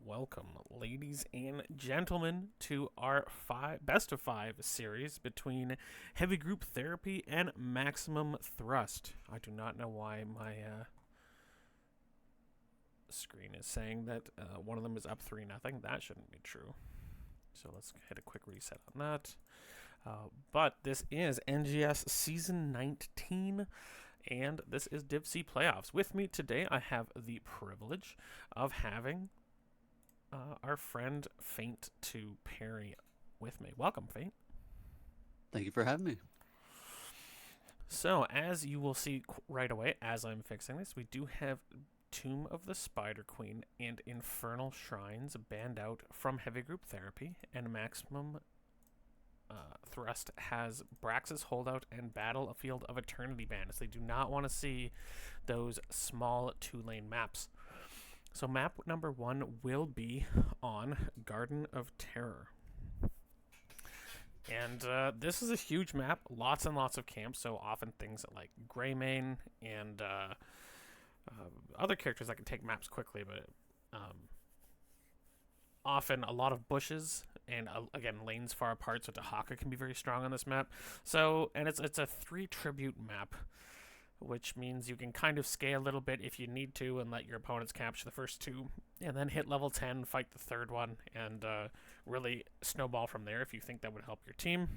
welcome, ladies and gentlemen, to our best of five series between heavy group therapy and maximum thrust. I do not know why my screen is saying that one of them is up 3-0. That shouldn't be true. So let's hit a quick reset on that. But this is NGS Season 19, and this is Div C Playoffs. With me today, I have the privilege of having our friend Faint to Perry with me. Welcome, Faint. Thank you for having me. So, as you will see right away, as I'm fixing this, we do have Tomb of the Spider Queen and Infernal Shrines banned out from Heavy Group Therapy, and Maximum Thrust has Brax's Holdout and Battlefield of Eternity banned. So they do not want to see those small 2-lane maps. So map number 1 will be on Garden of Terror. And this is a huge map, lots and lots of camps, so often things like Greymane and other characters that can take maps quickly, but often a lot of bushes and again lanes far apart, so Dahaka can be very strong on this map. So, and it's a 3 tribute map, which means you can kind of scale a little bit if you need to and let your opponents capture the first 2 and then hit level 10, fight the third one, and really snowball from there if you think that would help your team.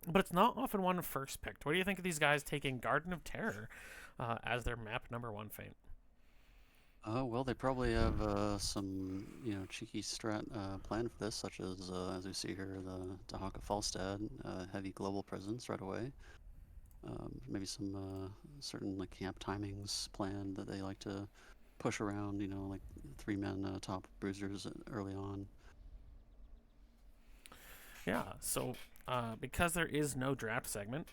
But it's not often one first picked. What do you think of these guys taking Garden of Terror as their map number 1, Faint? Oh, well, they probably have some, cheeky strat planned for this, such as we see here, the Dahaka Falstad, heavy global presence right away. Maybe some certain like camp timings planned that they like to push around, like 3-man top bruisers early on. Yeah, so because there is no draft segment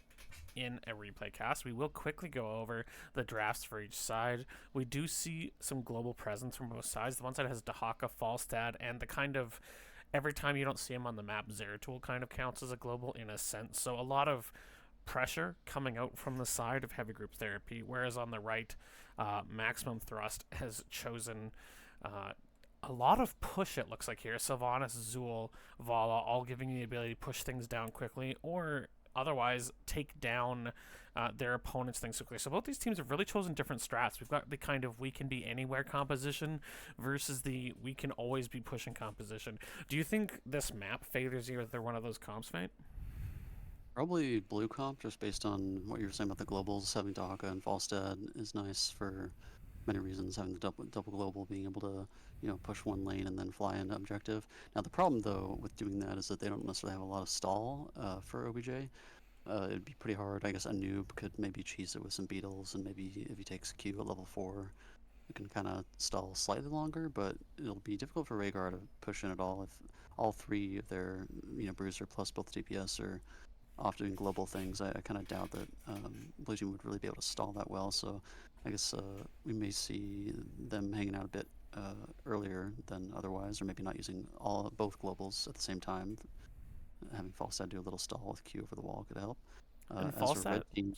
in a replay cast, we will quickly go over the drafts for each side. We do see some global presence from both sides. The one side has Dahaka, Falstad, and the kind of every time you don't see him on the map, Zeratul kind of counts as a global in a sense. So a lot of pressure coming out from the side of Heavy Group Therapy, whereas on the right, Maximum Thrust has chosen a lot of push, it looks like here. Sylvanas, Zool, Vala, all giving you the ability to push things down quickly, or otherwise take down their opponents' things quickly. So both these teams have really chosen different strats. We've got the kind of we can be anywhere composition versus the we can always be pushing composition. Do you think this map favors you if they're one of those comps, Faint? Probably blue comp, just based on what you were saying about the globals. Having Dahaka and Falstad is nice for many reasons. Having the double global, being able to push one lane and then fly into objective. Now the problem though with doing that is that they don't necessarily have a lot of stall for OBJ. It'd be pretty hard. I guess a noob could maybe cheese it with some beetles, and maybe if he takes Q at level 4, it can kind of stall slightly longer, but it'll be difficult for Rhaegar to push in at all if all 3 of their bruiser plus both DPS are off doing global things. I kind of doubt that Blue Team would really be able to stall that well, so I guess we may see them hanging out a bit earlier than otherwise, or maybe not using both globals at the same time. Having Falstad do a little stall with Q over the wall could help. And As for red Falstad, teams,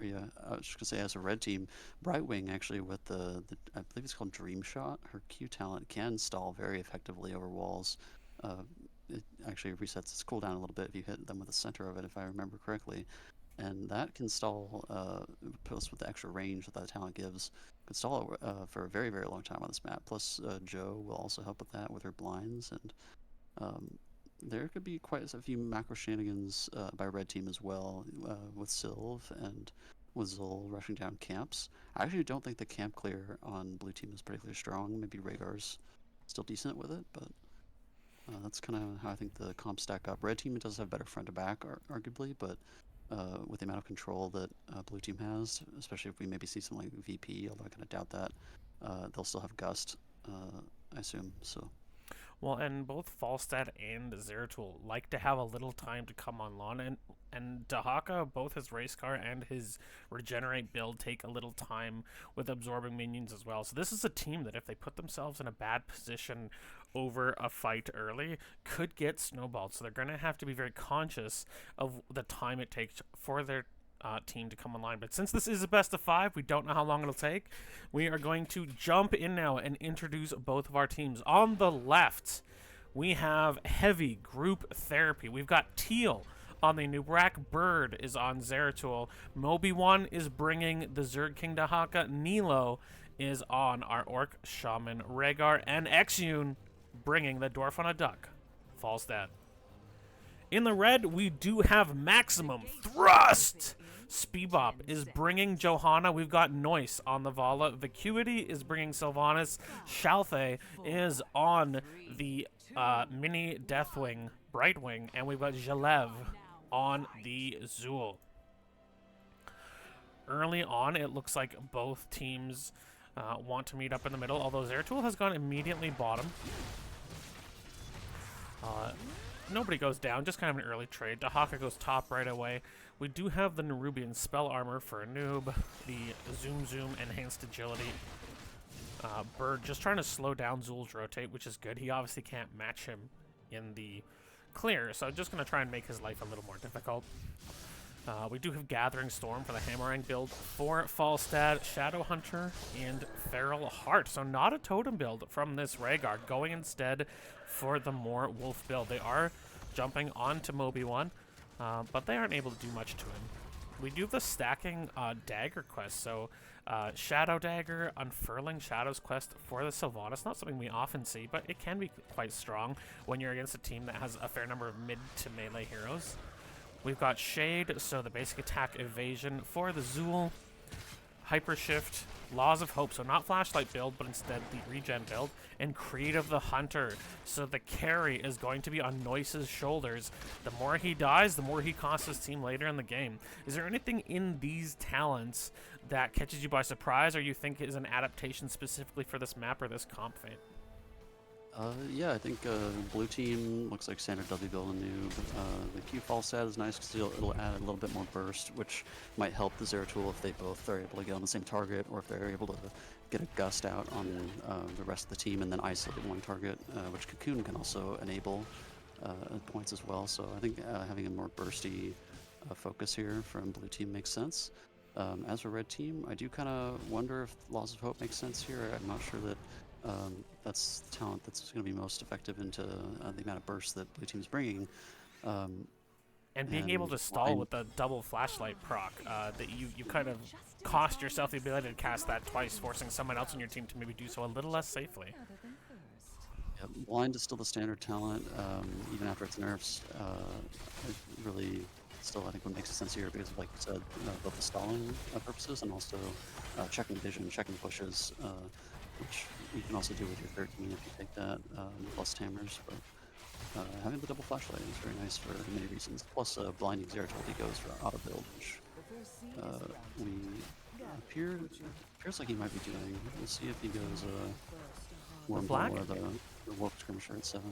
yeah, I was just gonna say, as a red team, Brightwing actually with the I believe it's called Dream Shot. Her Q talent can stall very effectively over walls. It actually resets its cooldown a little bit if you hit them with the center of it, if I remember correctly. And that can stall, plus with the extra range that that talent gives, can stall for a very, very long time on this map. Plus, Joe will also help with that with her blinds, and there could be quite a few macro shenanigans by red team as well, with Sylv and with Zol rushing down camps. I actually don't think the camp clear on blue team is particularly strong. Maybe Rhaegar's still decent with it, but that's kind of how I think the comps stack up. Red team does have better front to back, arguably, but with the amount of control that blue team has, especially if we maybe see something like VP, although I kind of doubt that, they'll still have Gust, I assume. So. well, and both Falstad and Zeratul like to have a little time to come online, and Dahaka, both his race car and his regenerate build take a little time with absorbing minions as well. So this is a team that if they put themselves in a bad position over a fight early, could get snowballed. So they're going to have to be very conscious of the time it takes for their team to come online. But since this is a best of 5, we don't know how long it'll take. We are going to jump in now and introduce both of our teams. On the left, we have Heavy Group Therapy. We've got Teal on the Nubrak. Bird is on Zeratul. Moby1 is bringing the Zerg King Dahaka. Nilo is on our Orc Shaman Rhaegar. And Exune bringing the Dwarf on a Duck, Falstad. In the red, we do have Maximum Thrust. Speedbop is bringing Johanna. We've got Noise on the Vala. Vacuity is bringing Sylvanas. Shalthe is on the Mini Deathwing Brightwing. And we've got Jalev on the Zool. Early on, it looks like both teams want to meet up in the middle, although Zeratul has gone immediately bottom. Nobody goes down, just kind of an early trade. Dahaka goes top right away. We do have the Nerubian Spell Armor for a noob, the Zoom Enhanced Agility. Bird just trying to slow down Zul's rotate, which is good. He obviously can't match him in the clear, so just going to try and make his life a little more difficult. We do have Gathering Storm for the Hammerang build for Falstad, Shadow Hunter, and Feral Heart. So not a totem build from this Rhaegar, going instead for the more wolf build. They are jumping onto Moby1, but they aren't able to do much to him. We do have the stacking dagger quest, so Shadow Dagger, Unfurling Shadows quest for the Sylvanas. Not something we often see, but it can be quite strong when you're against a team that has a fair number of mid to melee heroes. We've got Shade, so the basic attack evasion for the Zool. Hyper Shift, Laws of Hope, so not Flashlight build, but instead the regen build. And Creative the Hunter, so the carry is going to be on Noise's shoulders. The more he dies, the more he costs his team later in the game. Is there anything in these talents that catches you by surprise, or you think is an adaptation specifically for this map or this comp fate? Yeah, I think blue team looks like standard W build and noob. The Q Falstad is nice because it'll add a little bit more burst, which might help the Zeratul if they both are able to get on the same target, or if they're able to get a gust out on the rest of the team and then isolate one target, which Cocoon can also enable at points as well. So I think having a more bursty focus here from blue team makes sense. As for red team, I do kind of wonder if Laws of Hope makes sense here. I'm not sure that that's the talent that's going to be most effective into the amount of burst that blue team's bringing. And being able to stall with the double flashlight proc, that you kind of cost yourself the ability to cast that twice, forcing someone else on your team to maybe do so a little less safely. Yeah, blind is still the standard talent, even after its nerfs. It really still, I think, what makes sense here because, like you said, both the stalling purposes and also checking vision, checking pushes, which you can also do with your 13 if you take that, plus hammers. But having the double flashlight is very nice for many reasons. Plus, blinding Zeratul goes for auto build, which appears like he might be doing. We'll see if he goes more and more the Warp Skirmisher at 7.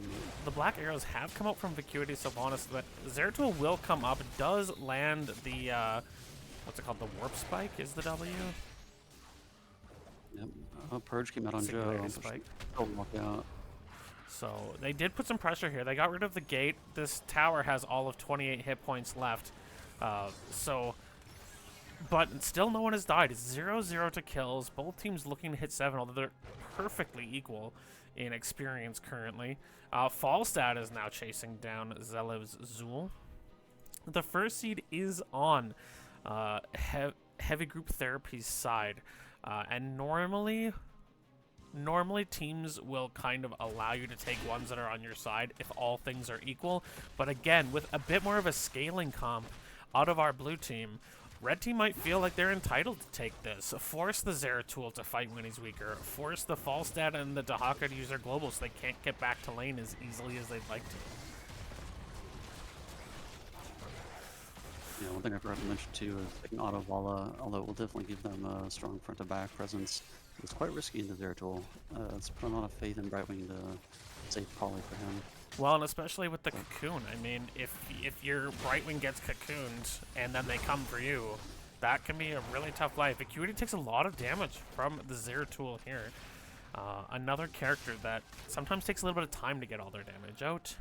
The black arrows have come out from Vacuity Sylvanas, but Zeratul will come up. It does land the, what's it called? The Warp Spike is the W? Yep. Purge came out on Joe. Spike. Walk out. So they did put some pressure here. They got rid of the gate. This tower has all of 28 hit points left. But still no one has died. It's 0-0 to kills. Both teams looking to hit 7, although they're perfectly equal in experience currently. Falstad is now chasing down Zelev's Zool. The first seed is on Heavy Group Therapy's side. And normally teams will kind of allow you to take ones that are on your side if all things are equal. But again, with a bit more of a scaling comp out of our blue team, red team might feel like they're entitled to take this. Force the Zeratul to fight when he's weaker. Force the Falstad and the Dahaka to use their global so they can't get back to lane as easily as they'd like to. Yeah, one thing I forgot to mention too is taking Auto Vala, although it will definitely give them a strong front-to-back presence. It's quite risky in the Zeratul. It's put a lot of faith in Brightwing to save Poly for him. Well, and especially with the Cocoon. I mean, if your Brightwing gets cocooned and then they come for you, that can be a really tough life. Acuity takes a lot of damage from the Zeratul here. Another character that sometimes takes a little bit of time to get all their damage out.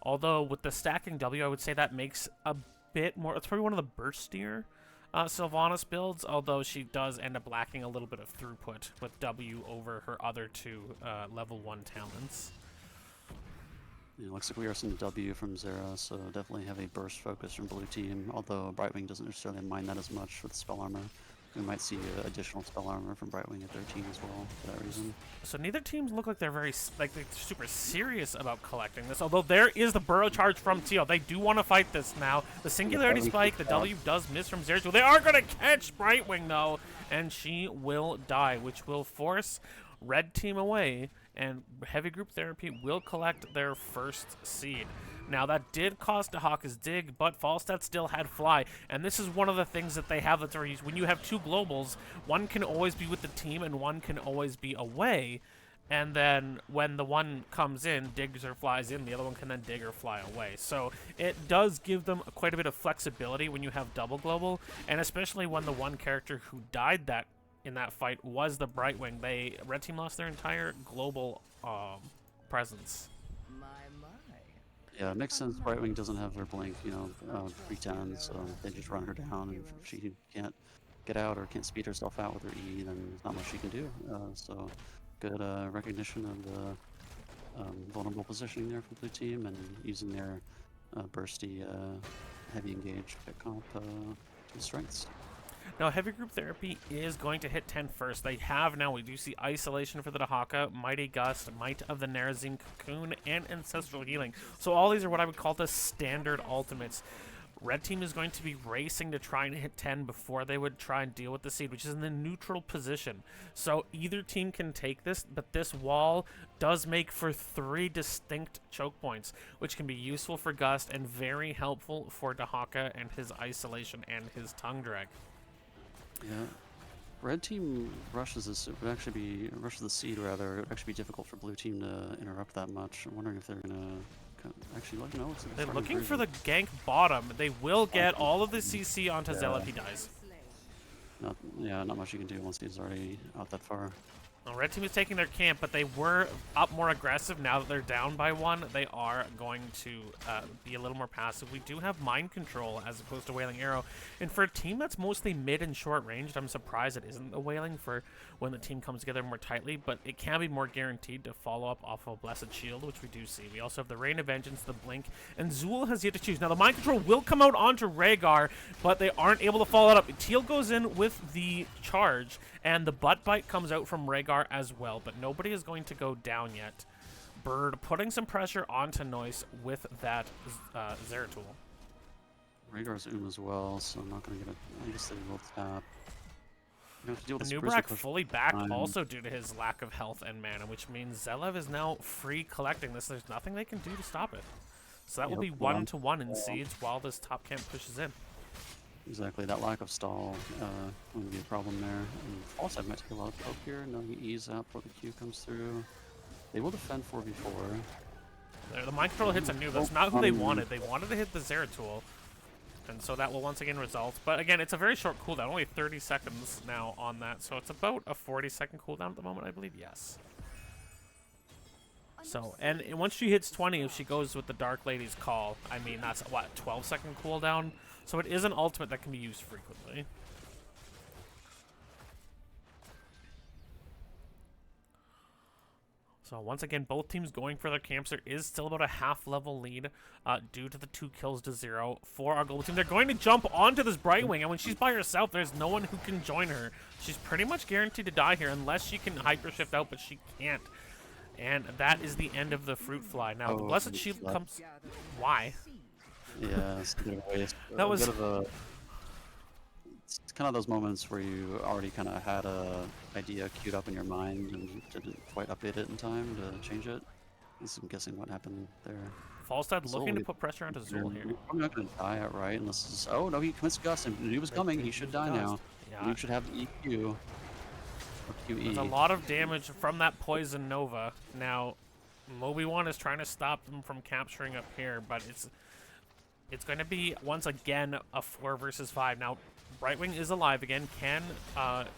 Although with the stacking W, I would say that makes a bit more. It's probably one of the burstier Sylvanas builds, although she does end up lacking a little bit of throughput with W over her other two level 1 talents. Yeah, looks like we are some W from Zera, so definitely have a burst focus from blue team, although Brightwing doesn't necessarily mind that as much with spell armor. We might see additional spell armor from Brightwing at 13 as well, for that reason. So neither teams look like they're they're super serious about collecting this, although there is the burrow charge from Teal. They do want to fight this now. The Singularity Spike, the W does miss from Zeratul. They are going to catch Brightwing, though, and she will die, which will force Red Team away, and Heavy Group Therapy will collect their first seed. Now, that did cost Dahaka's dig, but Falstad still had Fly, and this is one of the things that they have that's already used. When you have two globals, one can always be with the team and one can always be away, and then when the one comes in, digs or flies in, the other one can then dig or fly away. So it does give them quite a bit of flexibility when you have double global, and especially when the one character who died in that fight was the Brightwing. Red Team lost their entire global presence. Yeah, it makes sense. Brightwing doesn't have her blink, pre-10, so they just run her down, and if she can't get out or can't speed herself out with her E, then there's not much she can do. So good recognition of the vulnerable positioning there from blue team, and using their bursty heavy engage pick comp to the strengths. Now, Heavy Group Therapy is going to hit 10 first. They have now, we do see Isolation for the Dahaka, Mighty Gust, Might of the Nerazim Cocoon, and Ancestral Healing. So all these are what I would call the standard ultimates. Red Team is going to be racing to try and hit 10 before they would try and deal with the seed, which is in the neutral position. So either team can take this, but this wall does make for 3 distinct choke points, which can be useful for Gust and very helpful for Dahaka and his Isolation and his Tongue Drag. Yeah, red team rushes this. It would actually be rushes the seed rather. It would actually be difficult for blue team to interrupt that much. I'm wondering if they're gonna actually let no. They're looking for the gank bottom. They will get all of the CC onto Zella if he dies. Not much you can do once he's already out that far. Well, Red Team is taking their camp, but they were up more aggressive. Now that they're down by 1, they are going to be a little more passive. We do have Mind Control as opposed to Wailing Arrow. And for a team that's mostly mid and short ranged, I'm surprised it isn't the Wailing for when the team comes together more tightly, but it can be more guaranteed to follow up off of Blessed Shield, which we do see. We also have the Rain of Vengeance, the Blink, and Zool has yet to choose. Now, the Mind Control will come out onto Rhaegar, but they aren't able to follow it up. Teal goes in with the charge, and the Butt Bite comes out from Rhaegar as well, but nobody is going to go down yet. Bird putting some pressure onto Noise with that Zeratul. Rhaegar's as well, so I'm not going to get a... I guess they will tap. Nubrak fully back also due to his lack of health and mana, which means Zelev is now free collecting this. There's nothing they can do to stop it. So that will be 1-to-1 in Siege while this top camp pushes in. Exactly, that lack of stall going to be a problem there. And also, I might take a lot of poke here. No, he ease out before the Q comes through. They will defend 4v4. There, the Mind Control hits a noob. That's not who they wanted. They wanted to hit the Zeratul. And so that will once again result. But again, it's a very short cooldown. Only 30 seconds now on that. So it's about a 40-second cooldown at the moment, I believe. Yes. So, and once she hits 20, if she goes with the Dark Lady's Call, I mean, that's, what, 12-second cooldown? So it is an ultimate that can be used frequently. So once again, both teams going for their camps. There is still about a half-level lead due to the 2 kills to 0 for our global team. They're going to jump onto this Brightwing, and when she's by herself, there's no one who can join her. She's pretty much guaranteed to die here unless she can hyper shift out, but she can't. And that is the end of the Fruit Fly. Now, the Blessed Shield comes... Why? Yeah, it's a bit of a waste. That was... It's kind of those moments where you already kind of had a idea queued up in your mind and didn't quite update it in time to change it. I'm guessing what happened there. Falstad looking to put pressure onto Zool here. I'm not going to die outright unless it's... Oh, no, he commits Gust, and he was coming. He should die now. Yeah. You should have EQ. Or QE. There's a lot of damage from that Poison Nova. Now, Moby1 is trying to stop them from capturing up here, but it's going to be, once again, a 4 versus 5. Now, Brightwing is alive again, can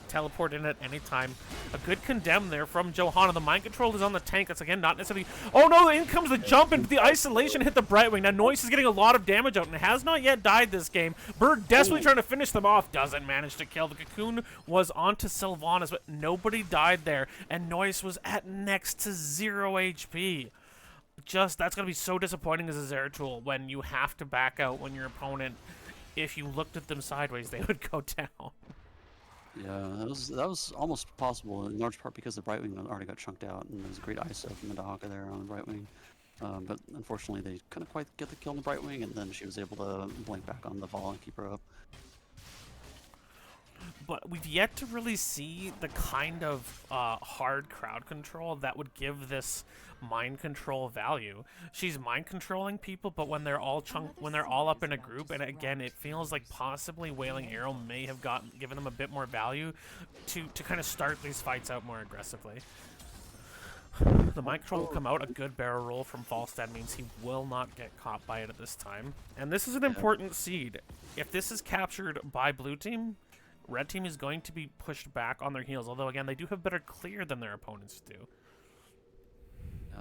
teleport in at any time. A good condemn there from Johanna. The mind control is on the tank. That's again not necessarily. Oh no! In comes the jump, and the isolation hit the Brightwing. Now Noise is getting a lot of damage out and has not yet died this game. Bird desperately trying to finish them off. Doesn't manage to kill. The Cocoon was onto Sylvanas, but nobody died there, and Noise was at next to 0 HP. That's gonna be so disappointing as a Zeratul when you have to back out when your opponent, if you looked at them sideways, they would go down. Yeah, that was almost possible in large part because the Brightwing already got chunked out, and there was a great ISO from the Dahaka there on the Brightwing. But unfortunately, they couldn't quite get the kill on the Brightwing, and then she was able to blink back on the Vala and keep her up. But we've yet to really see the kind of hard crowd control that would give this mind control value. She's mind controlling people, but when they're all up in a group, and again, it feels like possibly Wailing Arrow may have given them a bit more value to kind of start these fights out more aggressively. The mind control will come out. A good barrel roll from Falstad means he will not get caught by it at this time. And this is an important seed. If this is captured by blue team, red team is going to be pushed back on their heels, although again, they do have better clear than their opponents do.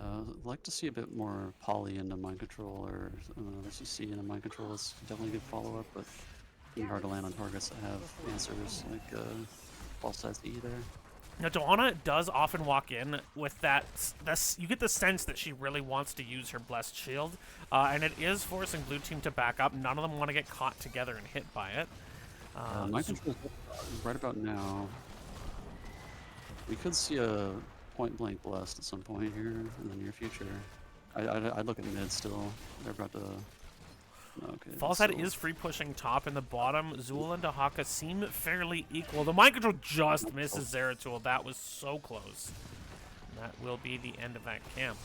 I'd like to see a bit more poly into mind control, or SEC into mind control. It's definitely a good follow-up, but it's hard to land on targets that have answers like false size E there. Now, Johanna does often walk in with that. You get the sense that she really wants to use her Blessed Shield, and it is forcing blue team to back up. None of them want to get caught together and hit by it. Mind control right about now. We could see a point-blank Blessed at some point here in the near future. I'd look at mid still. They're about to... Okay. Falstad is free pushing top in the bottom. Zul and Dahaka seem fairly equal. The mind control just misses Zeratul. That was so close. And that will be the end of that camp.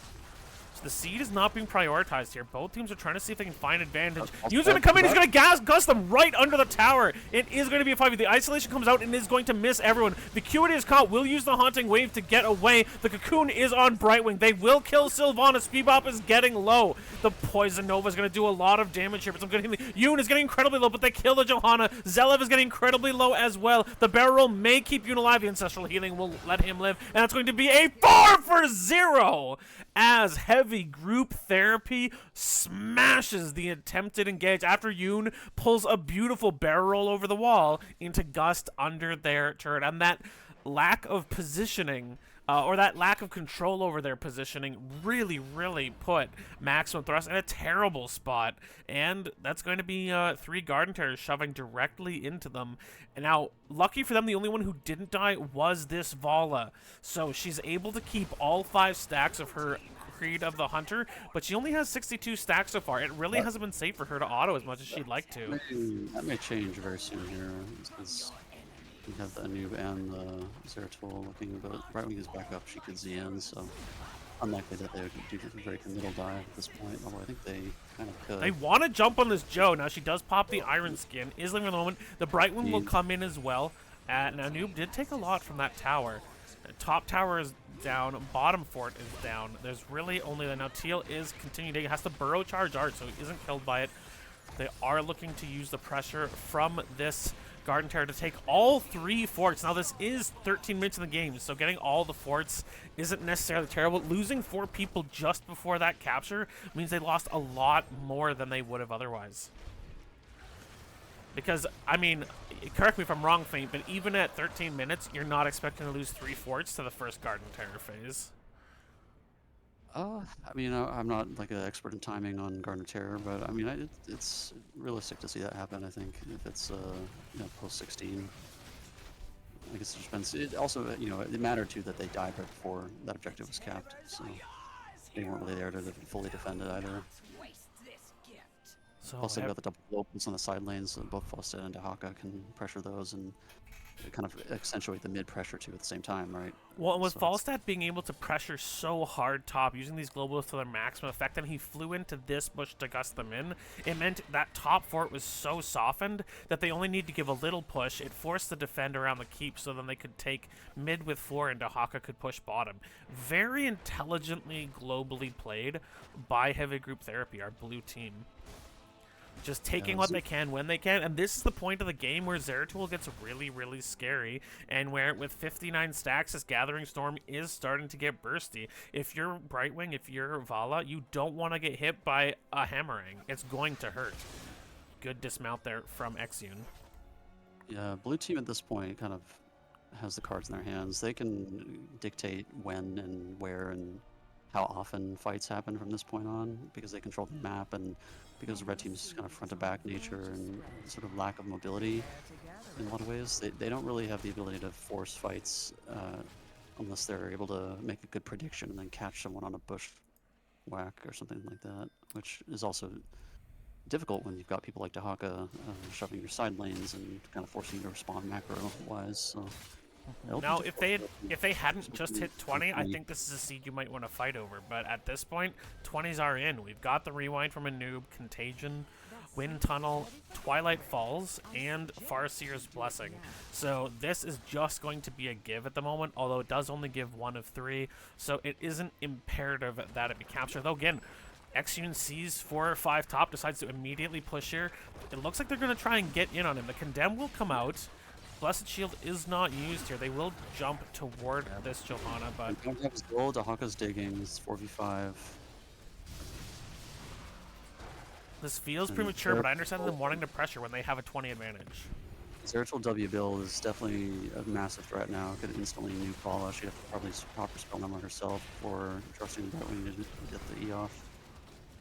So the seed is not being prioritized here. Both teams are trying to see if they can find advantage. Yune's going to come in. He's going to gust them right under the tower. It is going to be a 5v. The isolation comes out and is going to miss everyone. The Acuity is caught. Will use the Haunting Wave to get away. The Cocoon is on Brightwing. They will kill Sylvanas. Bebop is getting low. The Poison Nova is going to do a lot of damage here, but some good healing. Yune is getting incredibly low, but they kill the Johanna. Zelev is getting incredibly low as well. The barrel roll may keep Yune alive. The Ancestral Healing will let him live, and that's going to be a 4-for-0 as heavy group therapy smashes the attempted engage after Yoon pulls a beautiful barrel roll over the wall into Gust under their turret. And that lack of positioning, or that lack of control over their positioning really put Maximum Thrust in a terrible spot. And that's going to be 3 Garden Terrors shoving directly into them. And now, lucky for them, the only one who didn't die was this Vala. So she's able to keep all 5 stacks of her Creed of the Hunter, but she only has 62 stacks so far. It really hasn't been safe for her to auto as much as she'd like to. That may change very soon here, because we have the Anub and the Zeratul looking, but Brightwing is back up. She could ZN, so unlikely that they would do a very middle dive at this point, although I think they kind of could. They want to jump on this Joe. Now she does pop the Iron Skin. Is living for the moment. The Brightwing will come in as well. Now Noob did take a lot from that tower. Top tower is down. Bottom fort is down. There's really only the... Now Teal is continuing to... has to burrow charge art, so he isn't killed by it. They are looking to use the pressure from this Garden Terror to take all 3 forts. Now this is 13 minutes in the game, so getting all the forts isn't necessarily terrible. Losing 4 people just before that capture means they lost a lot more than they would have otherwise. Because, I mean, correct me if I'm wrong, Faint, but even at 13 minutes, you're not expecting to lose 3 forts to the first Garden Terror phase. I mean, I'm not like an expert in timing on Garden Terror, but I mean, it's realistic to see that happen. I think if it's post 16, I guess it depends. It also, it mattered too that they died right before that objective was capped, so they weren't really there to fully defend it either. So plus, they've got the double opens on the side lanes, so both Falstad and Dahaka can pressure those and kind of accentuate the mid pressure too at the same time, right? Well, with Falstad being able to pressure so hard top, using these globals to their maximum effect, and he flew into this bush to gust them in, it meant that top fort was so softened that they only need to give a little push. It forced the defend around the keep so then they could take mid with 4 and Dahaka could push bottom. Very intelligently globally played by Heavy Group Therapy, our blue team. just taking Yeah, what they can when they can. And this is the point of the game where Zeratul gets really, really scary, and where with 59 stacks, this Gathering Storm is starting to get bursty. If you're Brightwing, if you're Vala, you don't want to get hit by a Hammering. It's going to hurt. Good dismount there from Exune. yeah, blue team at this point kind of has the cards in their hands. They can dictate when and where and how often fights happen from this point on because they control the map and because red team's kind of front to back nature and sort of lack of mobility in a lot of ways. They don't really have the ability to force fights unless they're able to make a good prediction and then catch someone on a bush whack or something like that, which is also difficult when you've got people like Dahaka shoving your side lanes and kind of forcing you to respond macro-wise. So Now, if they hadn't just hit 20, I think this is a seed you might want to fight over. But at this point, 20s are in. We've got the Rewind from a noob, Contagion, Wind Tunnel, Twilight Falls, and Farseer's Blessing. So this is just going to be a give at the moment, although it does only give 1 of 3. So it isn't imperative that it be captured. Though again, Exune sees 4 or 5 top, decides to immediately push here. It looks like they're going to try and get in on him. The Condemn will come out. Blessed Shield is not used here. They will jump toward this Johanna, but... Don't have his gold, Dahaka's digging, it's 4v5. This feels premature, but I understand them wanting to pressure when they have a 20 advantage. Zeratul W build is definitely a massive threat now. Could instantly nuke Paula. She'd have to probably proper spell number herself before trusting that we need to get the E off.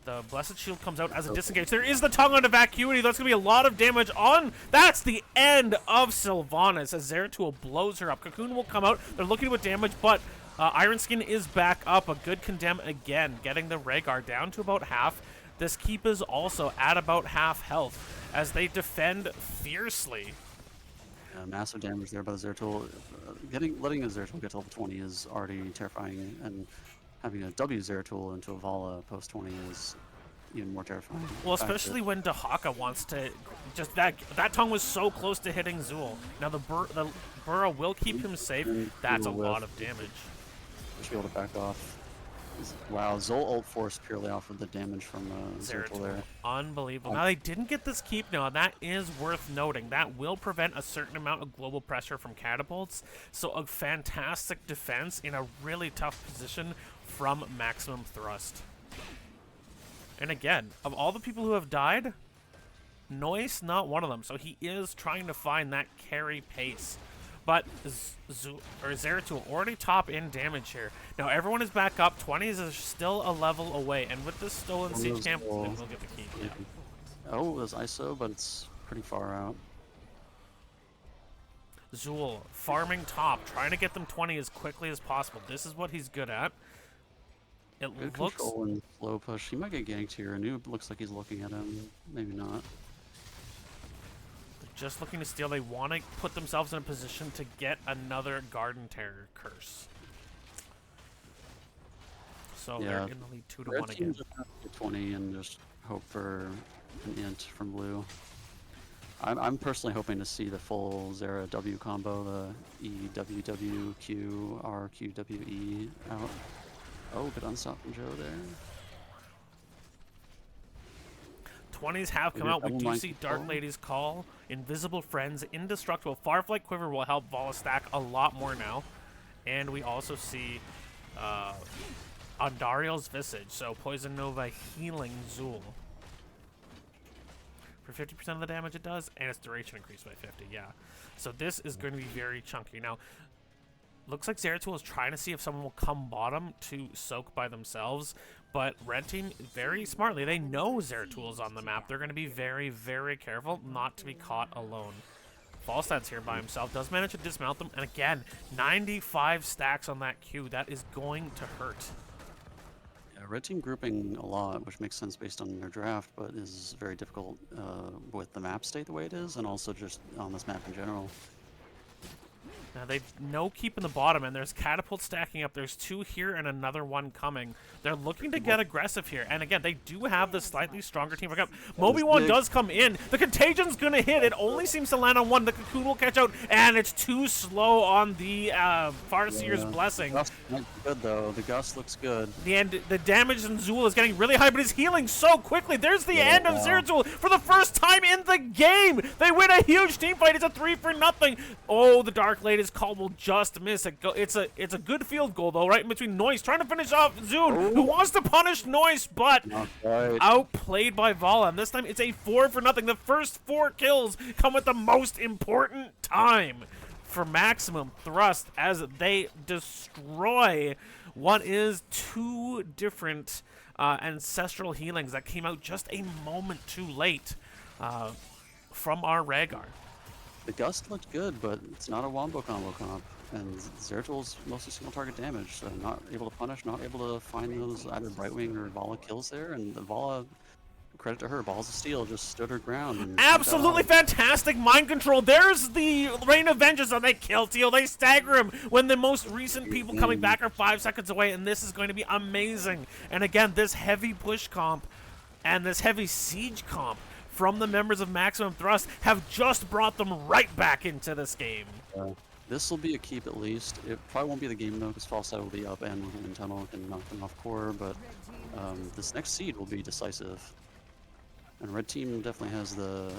The Blessed Shield comes out as a disengage. There is the tongue on Vacuity. That's going to be a lot of damage on. That's the end of Sylvanas as Zeratul blows her up. Cocoon will come out. They're looking to put damage, but Iron Skin is back up. A good Condemn again, getting the Rhaegar down to about half. This keep is also at about half health as they defend fiercely. Massive damage there by the Zeratul. Letting a Zeratul get to level 20 is already terrifying, and having a W Zeratul into a Vala post 20 is even more terrifying. Well, especially when Dahaka wants to just that tongue was so close to hitting Zul. Now the Burrow will keep him safe. That's a lot of damage. Should be able to back off. Wow, Zol ult forced purely off of the damage from Zeratul there. Unbelievable. Now they didn't get this keep now, and that is worth noting. That will prevent a certain amount of global pressure from catapults. So a fantastic defense in a really tough position from maximum thrust. And again, of all the people who have died, Noise not one of them. So he is trying to find that carry pace. But Zeratul already top in damage here. Now everyone is back up. 20s is still a level away. And with this stolen siege camp, we'll get the key. Yeah. Oh, there's ISO, but it's pretty far out. Zul farming top, trying to get them 20 as quickly as possible. This is what he's good at. It Good looks... control and slow push. He might get ganked here. Noob looks like he's looking at him. Maybe not. Just looking to steal. They want to put themselves in a position to get another Garden Terror curse. So Yeah, they're in the lead 2-1 Red team again. just have to get 20 and just hope for an int from blue. I'm personally hoping to see the full Zera W combo, the E W W Q R Q W E out. Oh, good unstop from Joe there. 20s have come out. We do see Dark Lady's Call, Invisible Friends, Indestructible. Fireflight Quiver will help Vala stack a lot more now. And we also see Andariel's Visage, so Poison Nova healing Zul. For 50% of the damage it does, and its duration increased by 50, yeah. So this is going to be very chunky. Now, looks like Zeratul is trying to see if someone will come bottom to soak by themselves, but Red Team, very smartly, they know Zeratul is on the map. They're going to be very, very careful not to be caught alone. Falstad's here by himself, does manage to dismount them, and again, 95 stacks on that Q. That is going to hurt. Yeah, Red team grouping a lot, which makes sense based on their draft, but is very difficult with the map state the way it is, and also just on this map in general. Now they know keeping the bottom, and there's catapults stacking up. There's 2 here and another one coming. They're looking to get aggressive here. And again, they do have the slightly stronger team. Moby1 does come in. The Contagion's going to hit. It only seems to land on 1. The Cocoon will catch out, and it's too slow on the Farseer's Blessing. Gust looks good, though. The Gust looks good. The damage in Zool is getting really high, but he's healing so quickly. There's the end of Zeratul for the first time in the game. They win a huge team fight. It's a 3-0. Oh, the Dark Lady's call will just miss. It's a good field goal, though, right in between Noise trying to finish off Zune, who wants to punish Noise, but outplayed by Vala. And this time it's a 4-0. The first 4 kills come at the most important time for Maximum Thrust as they destroy what is 2 different ancestral healings that came out just a moment too late from our Rhaegar. The Gust looked good, but it's not a Wombo combo comp. And Zeratul's mostly single target damage, so not able to punish, not able to find those either Brightwing or Vala kills there. And the Vala, credit to her, Balls of Steel just stood her ground. And absolutely fantastic mind control. There's the Rain of Vengeance, and they kill Teal. They stagger him when the most recent people coming back are 5 seconds away, and this is going to be amazing. And again, this heavy push comp and this heavy siege comp from the members of Maximum Thrust have just brought them right back into this game. This will be a keep at least. It probably won't be the game though, because False will be up and Wind Tunnel can knock them off core, but this next seed will be decisive. And Red Team definitely has the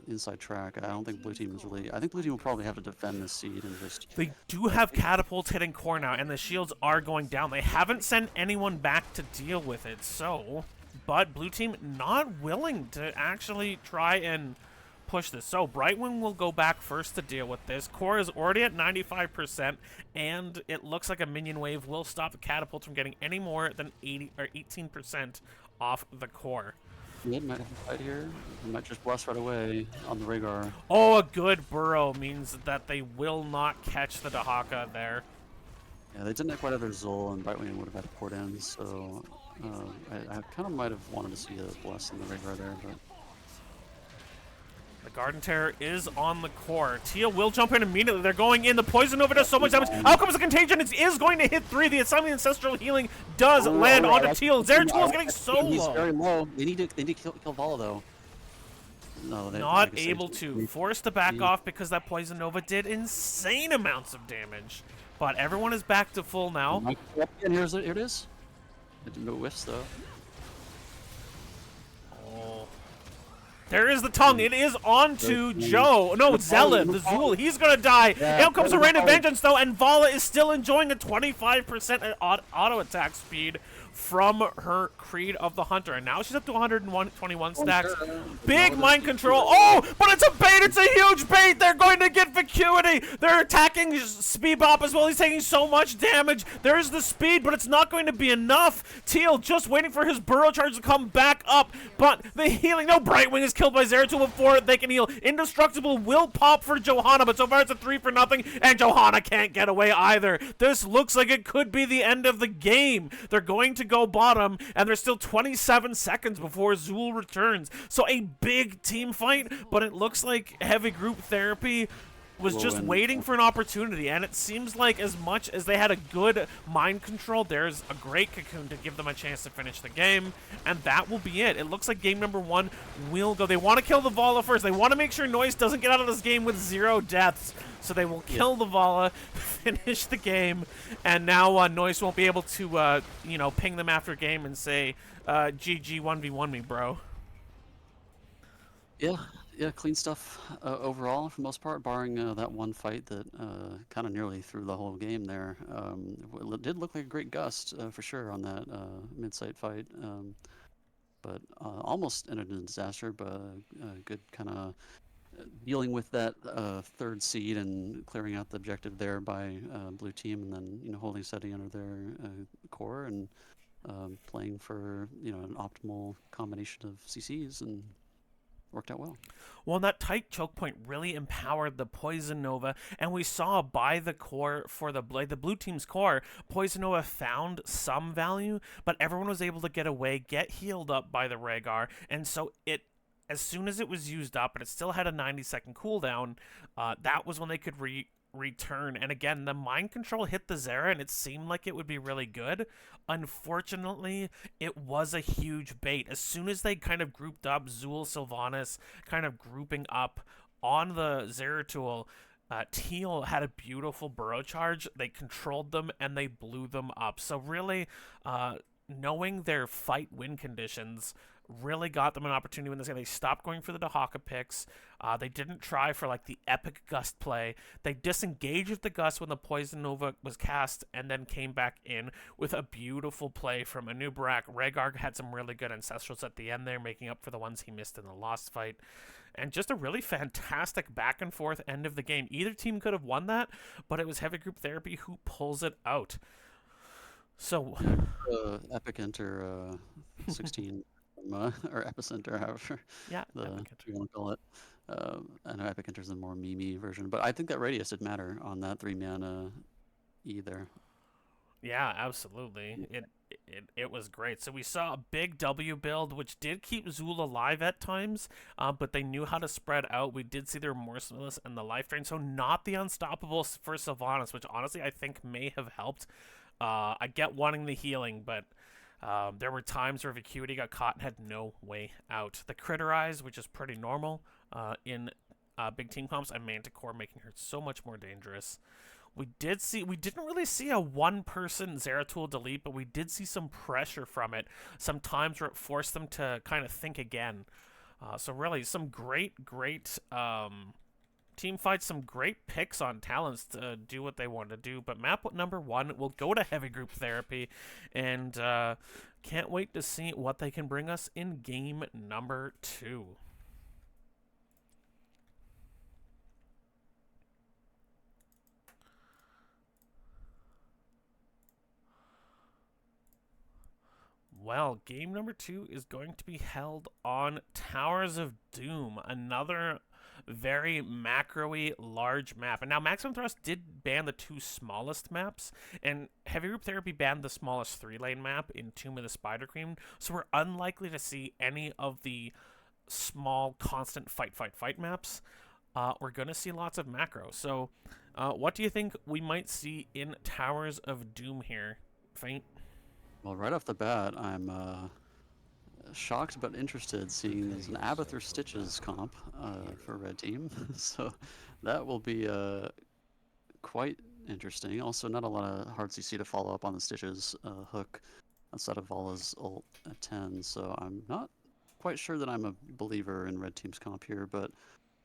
inside track. I don't think Blue Team is really... I think Blue Team will probably have to defend this seed and just... They do have catapults hitting core now, and the shields are going down. They haven't sent anyone back to deal with it, so... But Blue Team not willing to actually try and push this. So Brightwing will go back first to deal with this. Core is already at 95%, and it looks like a minion wave will stop the catapults from getting any more than 80 or 18% off the core. Mid might have a fight here. He might just blast right away on the Rhaegar. Oh, a good burrow means that they will not catch the Dahaka there. Yeah, they didn't quite have their Zul, and Brightwing would have had to port in, so I kind of might have wanted to see a blast on the Rhaegar there, but... The Garden Terror is on the core. Teal will jump in immediately. They're going in. The Poison Nova does so much damage. Out comes the Contagion. It is going to hit 3. The Assignment Ancestral Healing does land onto Teal. Zeratul is getting so low. He's very low. They need to kill Vala, though. No, not able to. Forced to back off because that Poison Nova did insane amounts of damage. But everyone is back to full now. And here it is. No whiffs, though. There is the tongue. It is onto Joe. No, Zelin, the Zool. He's going to die. Out comes the Rain of Vengeance, though, and Vala is still enjoying a 25% auto attack speed from her Creed of the Hunter. And now she's up to 121 stacks. Big mind control. Oh, but it's a bait. It's a huge bait. They're going to get vacuity. They're attacking Speedbop as well. He's taking so much damage. There's the speed, but it's not going to be enough. Teal just waiting for his burrow charge to come back up. But the healing. No, Brightwing is killed by Zeratul before they can heal. Indestructible will pop for Johanna, but so far it's a 3-0, and Johanna can't get away either. This looks like it could be the end of the game. They're going to go bottom, and there's still 27 seconds before Zool returns. So a big team fight, but it looks like Heavy Group Therapy was just waiting for an opportunity, and it seems like as much as they had a good mind control, there's a great Cocoon to give them a chance to finish the game, and that will be it. It looks like game number 1 will go. They want to kill the Vala first. They want to make sure Noise doesn't get out of this game with 0 deaths, so they will kill the Vala, finish the game, and now Noise won't be able to, ping them after game and say, GG 1v1 me, bro. Yeah, clean stuff overall for the most part, barring that one fight that kind of nearly threw the whole game there. It did look like a great gust for sure on that mid-site fight, but almost ended in a disaster, but good kind of dealing with that third seed and clearing out the objective there by Blue Team, and then holding steady under their core and playing for an optimal combination of CCs, and worked out well. Well, that tight choke point really empowered the Poison Nova, and we saw by the core for the Blue Team's core, Poison Nova found some value, but everyone was able to get away, get healed up by the Rhaegar, and so as soon as it was used up, and it still had a 90-second cooldown, that was when they could return. And again, the mind control hit the Zera, and it seemed like it would be really good. Unfortunately, it was a huge bait. As soon as they kind of grouped up, Zool, Sylvanas kind of grouping up on the Zeratul, Teal had a beautiful burrow charge. They controlled them and they blew them up. So really, knowing their fight win conditions really got them an opportunity when they stopped going for the Dahaka picks. They didn't try for like the epic Gust play. They disengaged with the Gust when the Poison Nova was cast and then came back in with a beautiful play from Anub'arak. Rhaegar had some really good Ancestrals at the end there, making up for the ones he missed in the Lost fight. And just a really fantastic back and forth end of the game. Either team could have won that, but it was Heavy Group Therapy who pulls it out. So, Epic Enter 16 or Epicenter, however yeah, you want to call it. I know Epic Enter's the more memey version, but I think that Radius did matter on that 3-mana either. Yeah, absolutely. It was great. So we saw a big W build, which did keep Zool alive at times, but they knew how to spread out. We did see the Remorseless and the Life Drain, so not the Unstoppable for Sylvanas, which honestly I think may have helped. I get wanting the healing, but there were times where Vacuity got caught and had no way out. The Critterize, which is pretty normal in big team comps, and Manticore making her so much more dangerous. We didn't really see a one-person Zeratul delete, but we did see some pressure from it. Some times where it forced them to kind of think again. So really, some great team fights, some great picks on talents to do what they want to do. But map number 1 will go to Heavy Group Therapy, and can't wait to see what they can bring us in game number 2. Well, game number 2 is going to be held on Towers of Doom, another very macro-y large map. And now Maximum Thrust did ban the 2 smallest maps, and Heavy Group Therapy banned the smallest 3-lane map in Tomb of the Spider Queen, so we're unlikely to see any of the small constant fight maps. We're going to see lots of macro. So what do you think we might see in Towers of Doom here, Faint? Well, right off the bat, I'm shocked but interested seeing there's an Abathur Stitches comp for Red Team. So that will be quite interesting. Also, not a lot of hard CC to follow up on the Stitches hook outside of Vala's ult at 10. So I'm not quite sure that I'm a believer in Red Team's comp here, but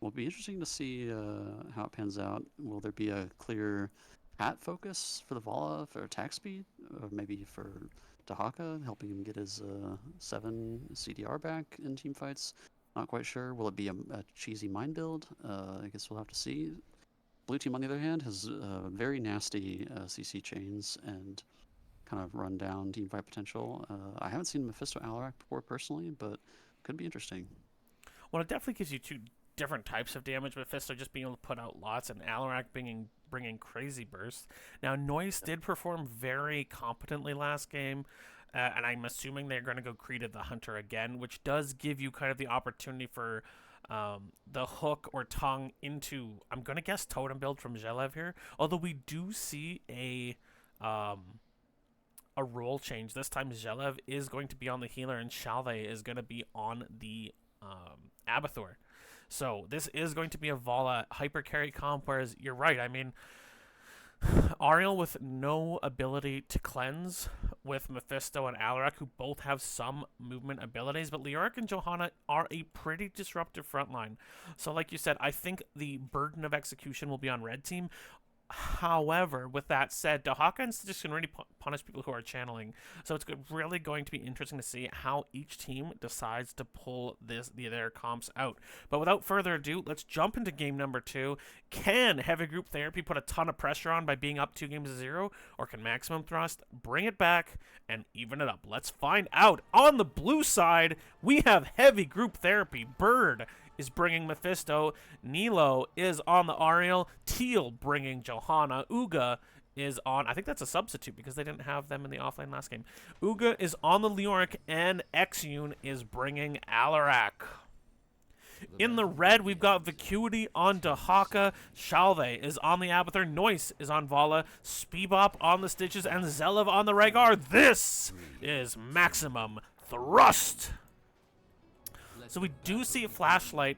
will be interesting to see how it pans out. Will there be a clear hat focus for the Vala for attack speed, or maybe for Dahaka, helping him get his 7 CDR back in team fights? Not quite sure. Will it be a cheesy mind build? I guess we'll have to see. Blue team, on the other hand, has very nasty CC chains and kind of run down team fight potential. I haven't seen Mephisto Alarak before personally, but could be interesting. Well, it definitely gives you 2 different types of damage. Mephisto just being able to put out lots, and Alarak bringing crazy bursts. Now, Noise did perform very competently last game, and I'm assuming they're going to go Creed the Hunter again, which does give you kind of the opportunity for the hook or tongue into, I'm going to guess, Totem build from Zhelev here, although we do see a role change. This time Zhelev is going to be on the healer, and Shalve is going to be on the Abathur. So this is going to be a Vala hyper carry comp, whereas you're right. I mean, Ariel with no ability to cleanse with Mephisto and Alarak, who both have some movement abilities, but Leoric and Johanna are a pretty disruptive frontline. So like you said, I think the burden of execution will be on Red Team. However, with that said, Dahaka and Stitches can really punish people who are channeling. So it's really going to be interesting to see how each team decides to pull their comps out. But without further ado, let's jump into game number 2. Can Heavy Group Therapy put a ton of pressure on by being up 2-0? Or can Maximum Thrust bring it back and even it up? Let's find out. On the blue side, we have Heavy Group Therapy. Bird is bringing Mephisto. Nilo is on the Ariel. Teal bringing Johanna. Uga is on, I think that's a substitute because they didn't have them in the offlane last game. Uga is on the Leoric, and Exune is bringing Alarak. In the red, we've got Vacuity on Dahaka, Shalve is on the Abathur, Noise is on Vala, Speebop on the Stitches, and Zelev on the Rhaegar. This is maximum thrust! So we do see a Flashlight,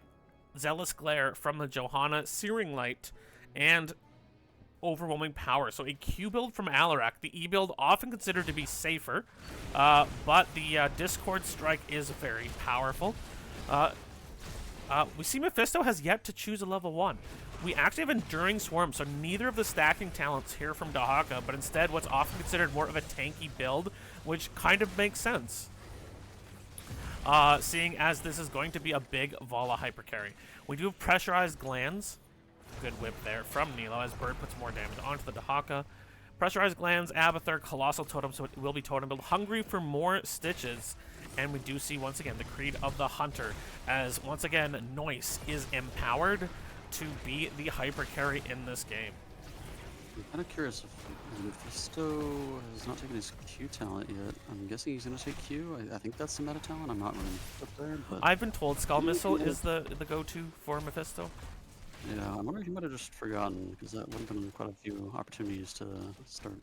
Zealous Glare from the Johanna, Searing Light, and Overwhelming Power. So a Q build from Alarak, the E build often considered to be safer, but the Discord Strike is very powerful. We see Mephisto has yet to choose a level 1. We actually have Enduring Swarm, so neither of the stacking talents here from Dahaka, but instead what's often considered more of a tanky build, which kind of makes sense. Seeing as this is going to be a big Vala hypercarry. We do have Pressurized Glands. Good whip there from Nilo as Bird puts more damage onto the Dahaka. Pressurized Glands, Abathur, Colossal Totem, so it will be Totem build. Hungry for more Stitches. And we do see, once again, the Creed of the Hunter, as, once again, Noise is empowered to be the hypercarry in this game. I'm kind of curious if Mephisto has not taken his Q talent yet. I'm guessing he's going to take Q. I think that's the meta talent. I'm not really up there, but... I've been told Skull Missile is the go-to for Mephisto. Yeah, I'm wondering if he might have just forgotten, because that would have been quite a few opportunities to start.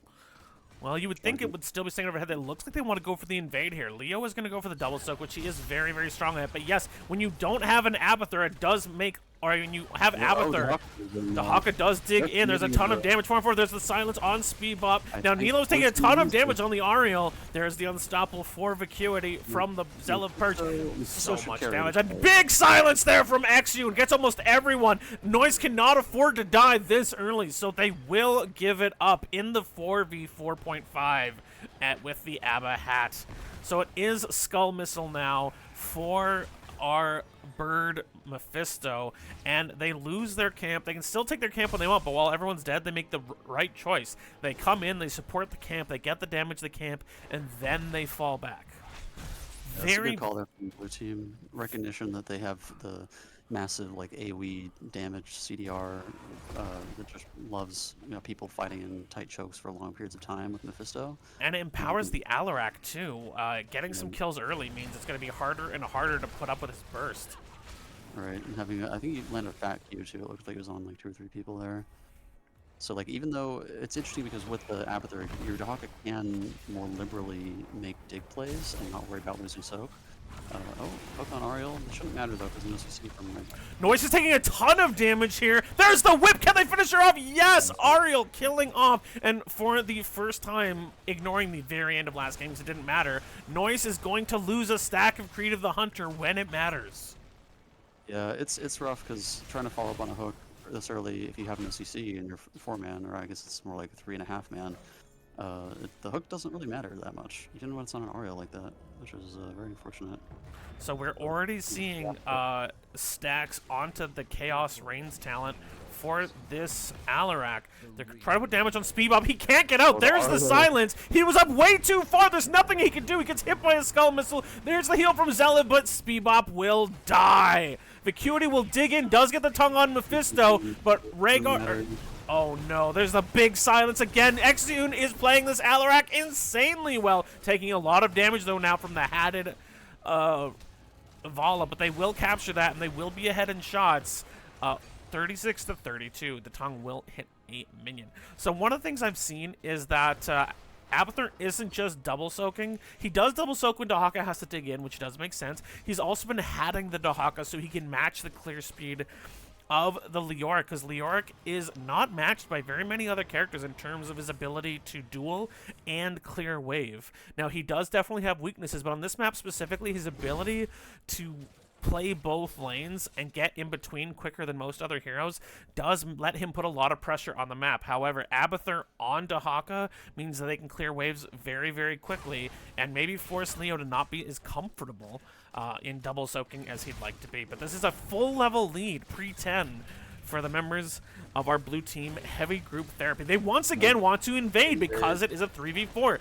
Well, you would think it would still be staying overhead. It looks like they want to go for the invade here. Leo is going to go for the double soak, which he is very, very strong at. But yes, when you don't have an Abathur, it does make... Or when you have Abathur, Dahaka does dig in. There's a ton of damage for him. There's the silence on Speedbop. Now, Nilo's taking a ton of damage on the Ariel. There's the unstoppable for Vacuity from the Zelev Perch. So much damage. A big silence there from Exune. Gets almost everyone. Noise cannot afford to die this early, so they will give it up in the 4v4.5 with the Abba hat. So it is Skull Missile now for our Bird Mephisto, and they lose their camp. They can still take their camp when they want, but while everyone's dead, they make the right choice. They come in, they support the camp, they get the damage to the camp, and then they fall back. That's a good call there from the blue team. Recognition that they have the massive like AoE damage CDR that just loves people fighting in tight chokes for long periods of time with Mephisto. And it empowers the Alarak too. Getting some kills early means it's going to be harder and harder to put up with his burst. Right, and having I think he landed a fat Q too. It looked like it was on like 2 or 3 people there. So like even though it's interesting because with the Abathur, your Dahaka can more liberally make dig plays and not worry about losing soak. Oh, hook on Ariel. It shouldn't matter though, because no CC from right. Noise is taking a ton of damage here. There's the whip. Can they finish her off? Yes! Ariel killing off. And for the first time, ignoring the very end of last game, because it didn't matter, Noise is going to lose a stack of Creed of the Hunter when it matters. Yeah, it's rough because trying to follow up on a hook this early, if you have no CC and you're 4-man, or I guess it's more like 3.5-man, the hook doesn't really matter that much. You didn't want it's on an Ariel like that, which is very unfortunate. So we're already seeing stacks onto the Chaos Reigns talent for this Alarak. They're trying to put damage on Speedbop. He can't get out. There's the silence. He was up way too far. There's nothing he can do. He gets hit by a Skull Missile. There's the heal from Zelev, but Speedbop will die. Vacuity will dig in, does get the tongue on Mephisto, but Rhaegar... Oh no, there's the big silence again. Exune is playing this Alarak insanely well, taking a lot of damage though now from the hatted Vala, but they will capture that and they will be ahead in shots. 36 to 32, the tongue will hit a minion. So one of the things I've seen is that Abathur isn't just double soaking. He does double soak when Dahaka has to dig in, which does make sense. He's also been hatting the Dahaka so he can match the clear speed of the Leoric, because Leoric is not matched by very many other characters in terms of his ability to duel and clear wave. Now, he does definitely have weaknesses, but on this map specifically, his ability to play both lanes and get in between quicker than most other heroes does let him put a lot of pressure on the map. However, Abathur on Dahaka means that they can clear waves very, very quickly and maybe force Leo to not be as comfortable in double soaking as he'd like to be. But this is a full level lead pre-10 for the members of our blue team heavy group therapy. They once again want to invade because it is a 3v4.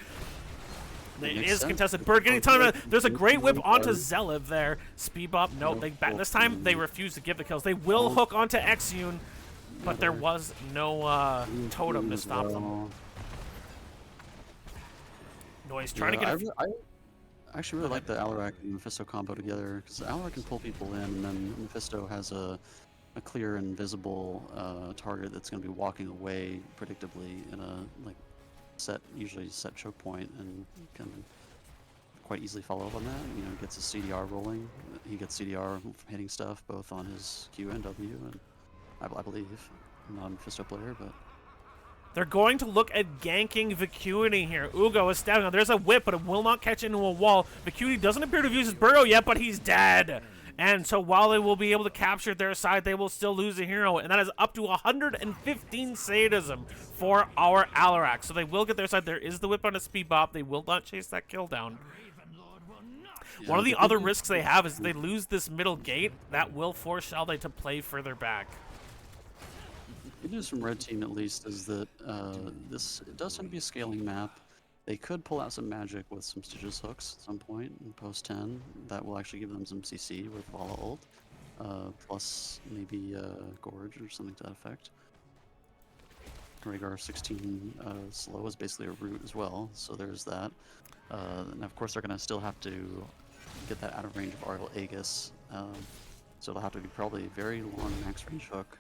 It is contested. Bird getting time. There's a great whip onto Zelev there. Speedbop. No, this time they refuse to give the kills. They will hook onto Exune, but there was no totem to stop them. Noise trying to get. I actually really like the Alarak and Mephisto combo together, because Alarak can pull people in, and then Mephisto has a clear and visible target that's going to be walking away predictably in a usually set choke point, and can quite easily follow up on that. You know, gets his CDR rolling. He gets CDR from hitting stuff both on his Q and W, and I believe I'm not a Mephisto player, but They're going to look at ganking Vacuity here. Ugo is stabbing. Now, there's a whip, but it will not catch into a wall. Vacuity doesn't appear to have used his burrow yet, but he's dead. And so while they will be able to capture their side, they will still lose a hero. And that is up to 115 sadism for our Alarak. So they will get their side. There is the whip on a speed bop. They will not chase that kill down. One of the other risks they have is they lose this middle gate. That will force Shalde to play further back. good news from Red Team, at least, is that it does tend to be a scaling map. They could pull out some magic with some Stitches hooks at some point in post 10. That will actually give them some CC with Vala ult, plus maybe Gorge or something to that effect. Rhaegar 16 slow is basically a root as well, so there's that. And of course, they're going to still have to get that out of range of Ariel Aegis, so it'll have to be probably a very long max range hook.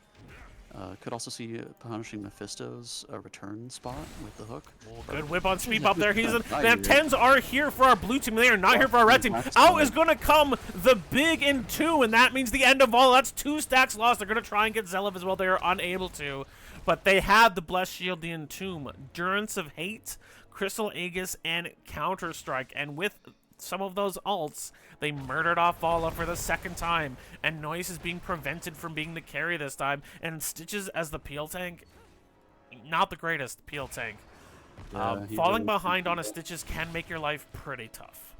Could also see punishing Mephisto's return spot with the hook. Good whip on speed up there. Now 10s are here for our blue team. They are not here for our red team. Out is going to come the big in 2, and that means the end of all. That's 2 stacks lost. They're going to try and get Zelev as well. They are unable to. But they had the Blessed Shield, the Entomb, Durance of Hate, Crystal Aegis, and Counter-Strike. And with some of those ults, they murdered off Vala for the second time, and Noise is being prevented from being the carry this time, and Stitches as the peel tank, not the greatest peel tank. Falling behind on a Stitches can make your life pretty tough.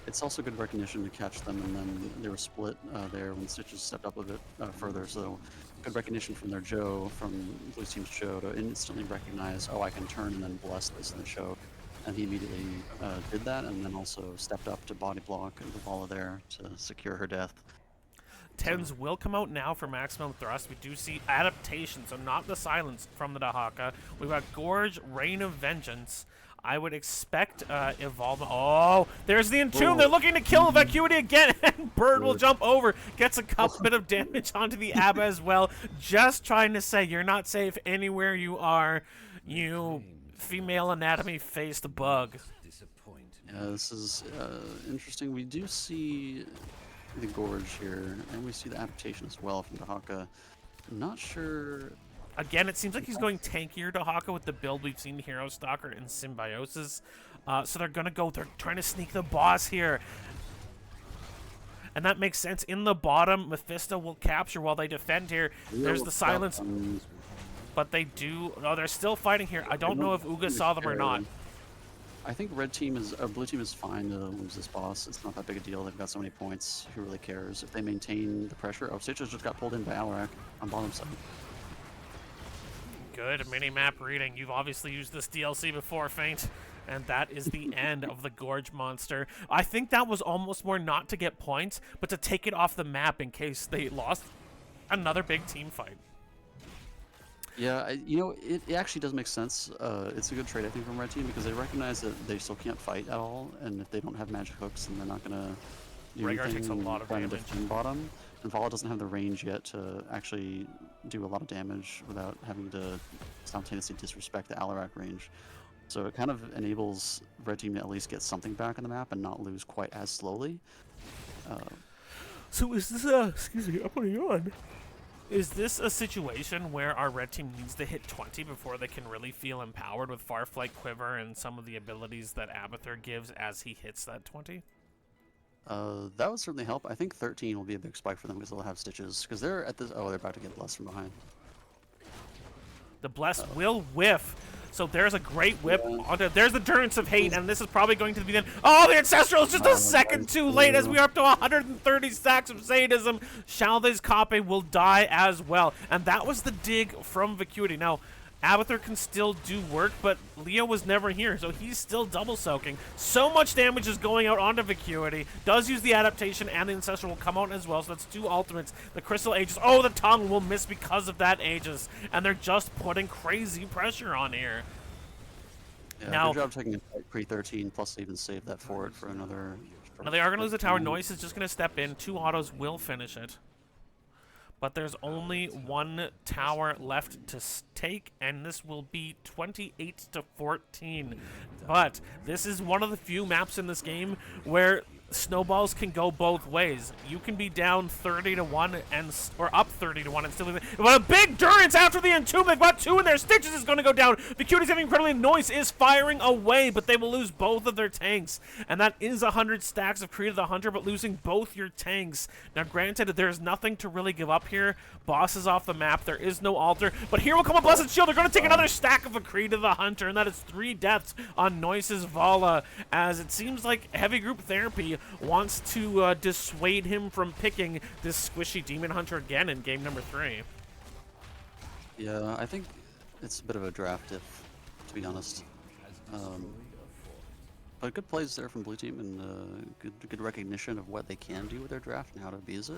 It's also good recognition to catch them, and then they were split there when Stitches stepped up a bit further, so good recognition from their Joe, from Blue Team's Joe, to instantly recognize, oh, I can turn and then bless this in the show. And he immediately did that, and then also stepped up to body block the Vala there to secure her death. 10s will come out now for maximum thrust. We do see adaptation, so not the silence from the Dahaka. We've got Gorge, Reign of Vengeance. I would expect Evolve. Oh, there's the Entomb. They're looking to kill Vacuity again, and Bird will jump over. Gets a bit of damage onto the Abba as well. Just trying to say you're not safe anywhere you are. You female anatomy faced bug. Yeah, this is interesting. We do see the Gorge here, and we see the adaptation as well from Dahaka. I'm not sure. Again, it seems like he's going tankier Dahaka with the build we've seen Hero Stalker and Symbiosis. So they're going to go, they're trying to sneak the boss here. And that makes sense. In the bottom, Mephisto will capture while they defend here. There's the silence. But they do. No, they're still fighting here. I don't know if Uga saw them or not. I think Blue Team is fine to lose this boss. It's not that big a deal. They've got so many points. Who really cares? If they maintain the pressure. Oh, Stitches just got pulled in by Alarak on bottom side. Good mini-map reading. You've obviously used this DLC before, Feint. And that is the end of the Gorge monster. I think that was almost more not to get points, but to take it off the map in case they lost another big team fight. Yeah, it actually does make sense. It's a good trade, I think, from Red Team, because they recognize that they still can't fight at all, and if they don't have magic hooks, then they're not going to do Rhaegar anything. takes a lot of damage. Defend bottom, and Vala doesn't have the range yet to actually do a lot of damage without having to simultaneously disrespect the Alarak range. So it kind of enables Red Team to at least get something back on the map and not lose quite as slowly. So is this excuse me, I'm putting you on. Is this a situation where our red team needs to hit 20 before they can really feel empowered with Farflight Quiver and some of the abilities that Abathur gives as he hits that 20? That would certainly help. I think 13 will be a big spike for them because they'll have Stitches. Because they're at this. Oh, they're about to get blessed from behind. The Blessed will whiff. So there's a great whip. There's the Durance of Hate, and this is probably going to be then. Oh, the Ancestral is just a second too late as we are up to 130 stacks of sadism. Shalde's Kape will die as well. And that was the dig from Vacuity. Now, Abathur can still do work, but Leo was never here, so he's still double soaking. So much damage is going out onto Vacuity. Does use the adaptation, and the Ancestral will come out as well, so that's 2 ultimates. The Crystal Aegis. Oh, the Tongue will miss because of that Aegis, and they're just putting crazy pressure on here. Yeah, good Now, job taking a fight pre-13, plus they even saved that fort for another they are going to lose the tower. time. Noise is just going to step in. 2 autos will finish it. But there's only 1 tower left to take, and this will be 28 to 14. But this is one of the few maps in this game where snowballs can go both ways. You can be down 30 to 1 or up 30 to 1 and still. But a big Durance after the entomb. They've got 2 in there. Stitches is going to go down. The Cutie's getting incredibly. Noise is firing away, but they will lose both of their tanks. And that is 100 stacks of Creed of the Hunter, but losing both your tanks. Now, granted, there's nothing to really give up here. Boss is off the map. There is no altar. But here will come a Blessed Shield. They're going to take another stack of a Creed of the Hunter, and that is 3 deaths on Noise's Vala, as it seems like Heavy Group Therapy wants to dissuade him from picking this squishy Demon Hunter again in game number 3. Yeah, I think it's a bit of a draft if, to be honest. But good plays there from blue team and good recognition of what they can do with their draft and how to abuse it.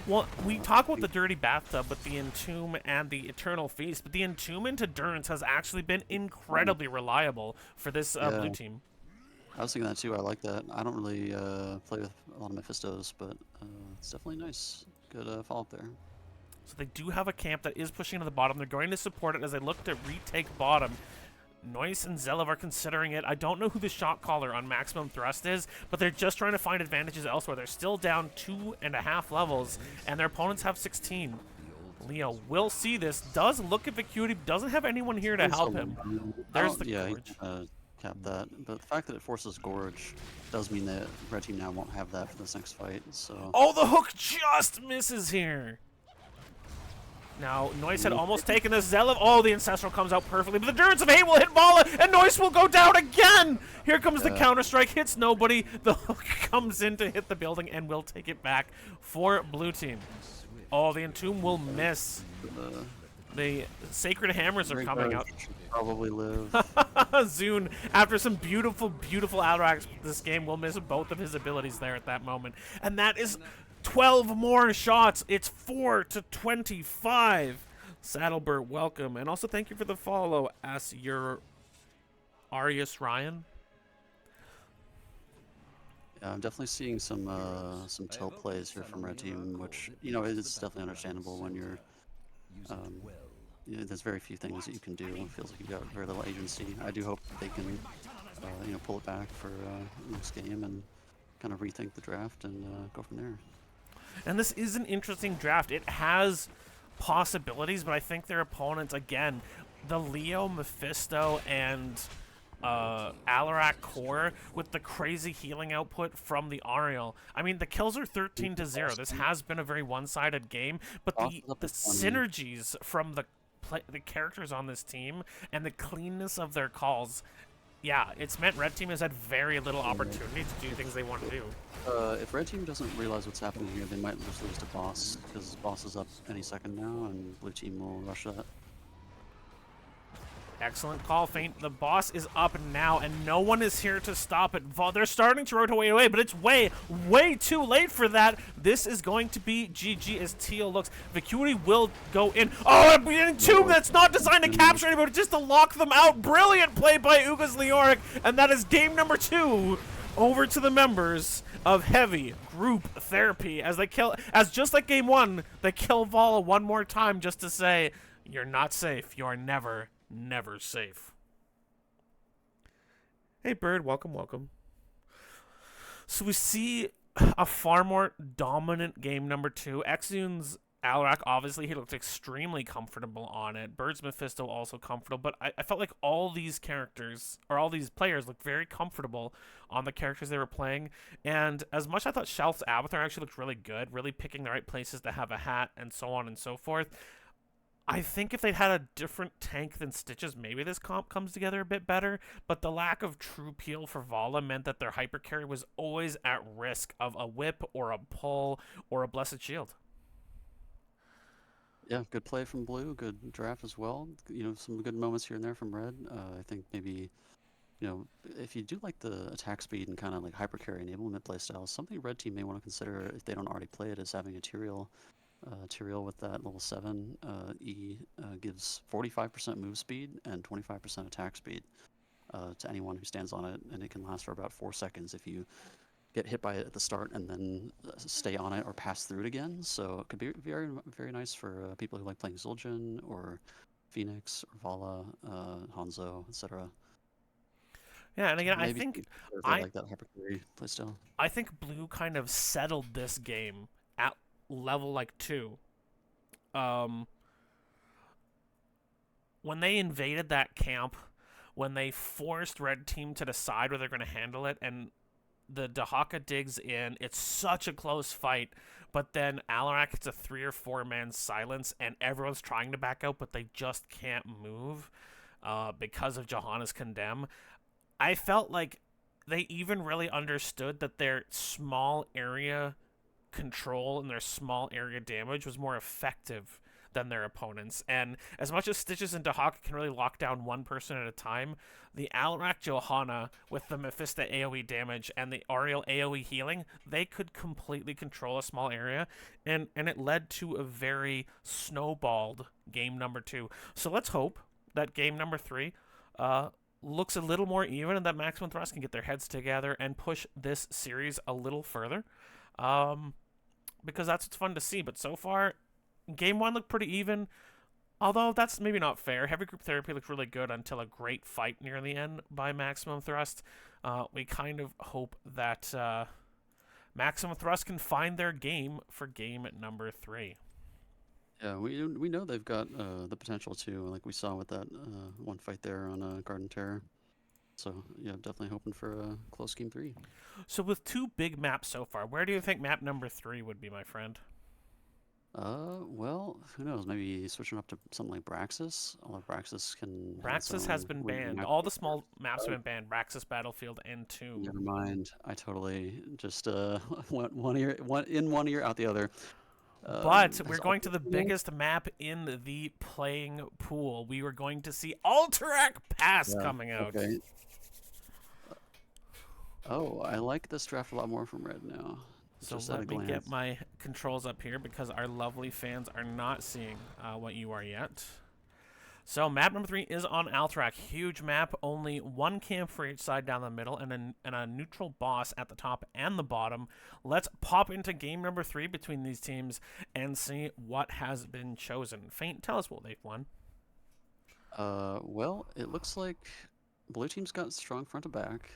Well, we talk about the Dirty Bathtub with the Entomb and the Eternal Feast, but the Entomb into Durance has actually been incredibly reliable for this blue team. I was thinking that too. I like that. I don't really play with a lot of Mephistos, but it's definitely nice. Good follow-up there. So they do have a camp that is pushing to the bottom. They're going to support it as they look to retake bottom. Noise and Zelev are considering it. I don't know who the shot caller on maximum thrust is, but they're just trying to find advantages elsewhere. They're still down 2.5 levels, and their opponents have 16. Leo will see this. Does look at Vacuity, doesn't have anyone here to help him. There's the Gorge. Cap that, but the fact that it forces Gorge does mean that red team now won't have that for this next fight. So. Oh, the hook just misses here. Now, Noise had almost taken the Zelev. Oh, the Ancestral comes out perfectly, but the Durance of Hate will hit Vala, and Noise will go down again! Here comes the counter-strike, hits nobody. The hook comes in to hit the building and will take it back for blue team. Oh, the Entomb will miss. The Sacred Hammers are coming out. Probably live. Zune, after some beautiful, beautiful Alraks this game, will miss both of his abilities there at that moment. And that is 12 more shots. It's 4 to 25. Saddlebird, welcome. And also thank you for the follow as your Arius Ryan. Yeah, I'm definitely seeing some tilt plays here from red team, which, you know, it's definitely understandable when you're there's very few things that you can do. It feels like you've got very little agency. I do hope they can, pull it back for next game and kind of rethink the draft and go from there. And this is an interesting draft. It has possibilities, but I think their opponents, again, the Leo, Mephisto, and Alarak core with the crazy healing output from the Ariel. I mean, the kills are 13 to 0. This has been a very one-sided game, but the synergies from the characters on this team and the cleanness of their calls, yeah, it's meant red team has had very little opportunity to do things they want to do. If red team doesn't realize what's happening here, they might just lose to boss, because boss is up any second now, and blue team will rush that. Excellent call, Feint. The boss is up now, and no one is here to stop it. They're starting to rotate away, but it's way, way too late for that. This is going to be GG as Teal looks. Vacuity will go in. Oh, an Entomb that's not designed to capture anybody, just to lock them out. Brilliant play by Ugas Leoric, and that is game number 2. Over to the members of Heavy Group Therapy as just like game 1, they kill Vala one more time just to say, you're not safe. You're never safe. Hey, Bird, welcome, welcome. So we see a far more dominant game number 2. Exune's Alarak, obviously, he looked extremely comfortable on it. Bird's Mephisto also comfortable, but I felt like all these characters, or all these players, looked very comfortable on the characters they were playing. And as much as I thought Shelf's Avatar actually looked really good, really picking the right places to have a hat and so on and so forth, I think if they'd had a different tank than Stitches, maybe this comp comes together a bit better, but the lack of true peel for Vala meant that their hyper carry was always at risk of a whip or a pull or a Blessed Shield. Yeah, good play from blue, good draft as well. You know, some good moments here and there from red. I think maybe, if you do like the attack speed and kind of like hyper carry enablement playstyle, something red team may want to consider if they don't already play it is having a Tyrael. Tyrael with that level 7 E gives 45% move speed and 25% attack speed. to anyone who stands on it, and it can last for about 4 seconds if you get hit by it at the start and then stay on it or pass through it again. So it could be very, very nice for people who like playing Zul'jin or Phoenix or Vala, Hanzo, etc. Yeah, and So again, maybe if they I like that hypercarry playstyle. I think Blue kind of settled this game at level like 2. Um, when they invaded that camp, when they forced Red Team to decide whether they're going to handle it, and the Dahaka digs in, it's such a close fight, but then Alarak hits a 3 or 4 man silence, and everyone's trying to back out, but they just can't move because of Johanna's Condemn. I felt like they even really understood that their small area control and their small area damage was more effective than their opponents. And as much as Stitches and Dahaka can really lock down one person at a time, the Alarak Johanna with the Mephisto AoE damage and the Ariel AoE healing, they could completely control a small area, and it led to a very snowballed game number 2. So let's hope that game number 3 looks a little more even and that Maximum Thrust can get their heads together and push this series a little further. Because that's what's fun to see. But so far, game 1 looked pretty even. Although that's maybe not fair. Heavy Group Therapy looked really good until a great fight near the end by Maximum Thrust. We kind of hope that Maximum Thrust can find their game for game number 3. Yeah, we know they've got the potential to, like we saw with that one fight there on Garden Terror. So yeah, definitely hoping for a close game 3. So with 2 big maps so far, where do you think map number 3 would be, my friend? Well, who knows? Maybe switching up to something like Braxis. Although Braxis can have its Braxis has own been weird banned. map. All the small maps have been banned. Braxis Battlefield and 2. Never mind. I totally just went one ear, out the other. But we're Has going to Ultra the been banned? biggest map in the playing pool. We were going to see Alterac Pass Yeah. coming out. Okay. Oh, I like this draft a lot more from Red now. So Just at a let me glance. get my controls up here because our lovely fans are not seeing what you are yet. So map number 3 is on Alterac. Huge map, only one camp for each side down the middle, and a neutral boss at the top and the bottom. Let's pop into game number 3 between these teams and see what has been chosen. Faint, tell us what they've won. Well, it looks like Blue team's got strong front to back,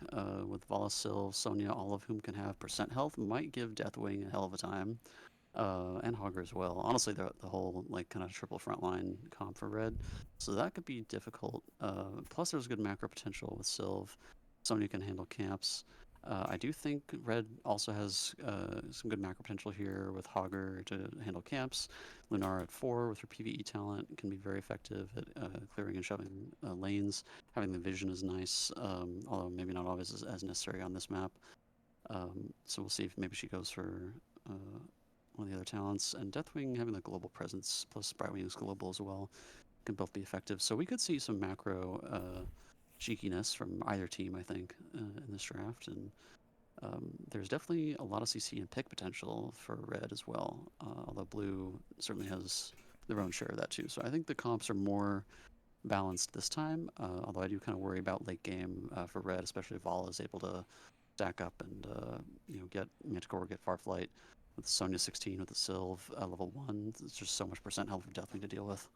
with Vala, Sylve, Sonya, all of whom can have percent health. Might give Deathwing a hell of a time, and Hogger as well. Honestly, the whole like kind of triple frontline comp for Red, so that could be difficult. Plus, there's good macro potential with Sylve. Sonya can handle camps. I do think Red also has some good macro potential here with Hogger to handle camps. Lunar at 4 with her PvE talent can be very effective at clearing and shoving lanes. Having the vision is nice, although maybe not always as necessary on this map. So we'll see if maybe she goes for one of the other talents. And Deathwing having the global presence plus Brightwing is global as well can both be effective. So we could see some macro cheekiness from either team, I think, in this draft. And there's definitely a lot of CC and pick potential for Red as well, although Blue certainly has their own share of that too. So I think the comps are more balanced this time, although I do kind of worry about late game for Red, especially if Vala is able to stack up and get Manticore, get Farflight with Sonya 16 with the Sylve level 1. There's just so much percent health of Deathwing to deal with.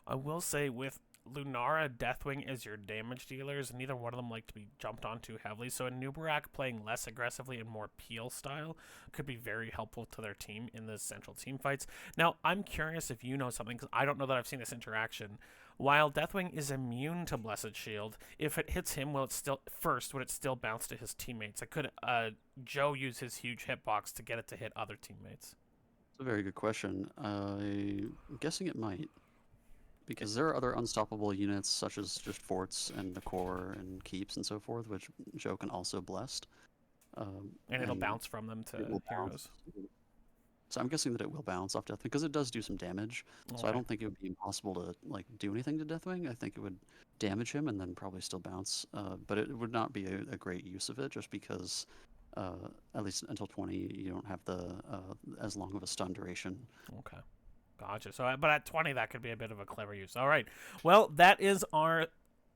I will say with Lunara, Deathwing as your damage dealers, neither one of them like to be jumped on too heavily. So a Nubarak playing less aggressively and more peel style could be very helpful to their team in the central team fights. Now, I'm curious if you know something, because I don't know that I've seen this interaction. While Deathwing is immune to Blessed Shield, if it hits him, would it still bounce to his teammates? Could Joe use his huge hitbox to get it to hit other teammates? It's a very good question. I'm guessing it might. Because there are other unstoppable units, such as just forts and the core and keeps and so forth, which Joe can also bless. And it'll bounce from them to heroes. Bounce. So I'm guessing that it will bounce off Deathwing, because it does do some damage. Okay. So I don't think it would be impossible to do anything to Deathwing. I think it would damage him and then probably still bounce. But it would not be a great use of it, just because at least until 20, you don't have the as long of a stun duration. Okay. Gotcha. So, but at 20, that could be a bit of a clever use. All right. Well, that is our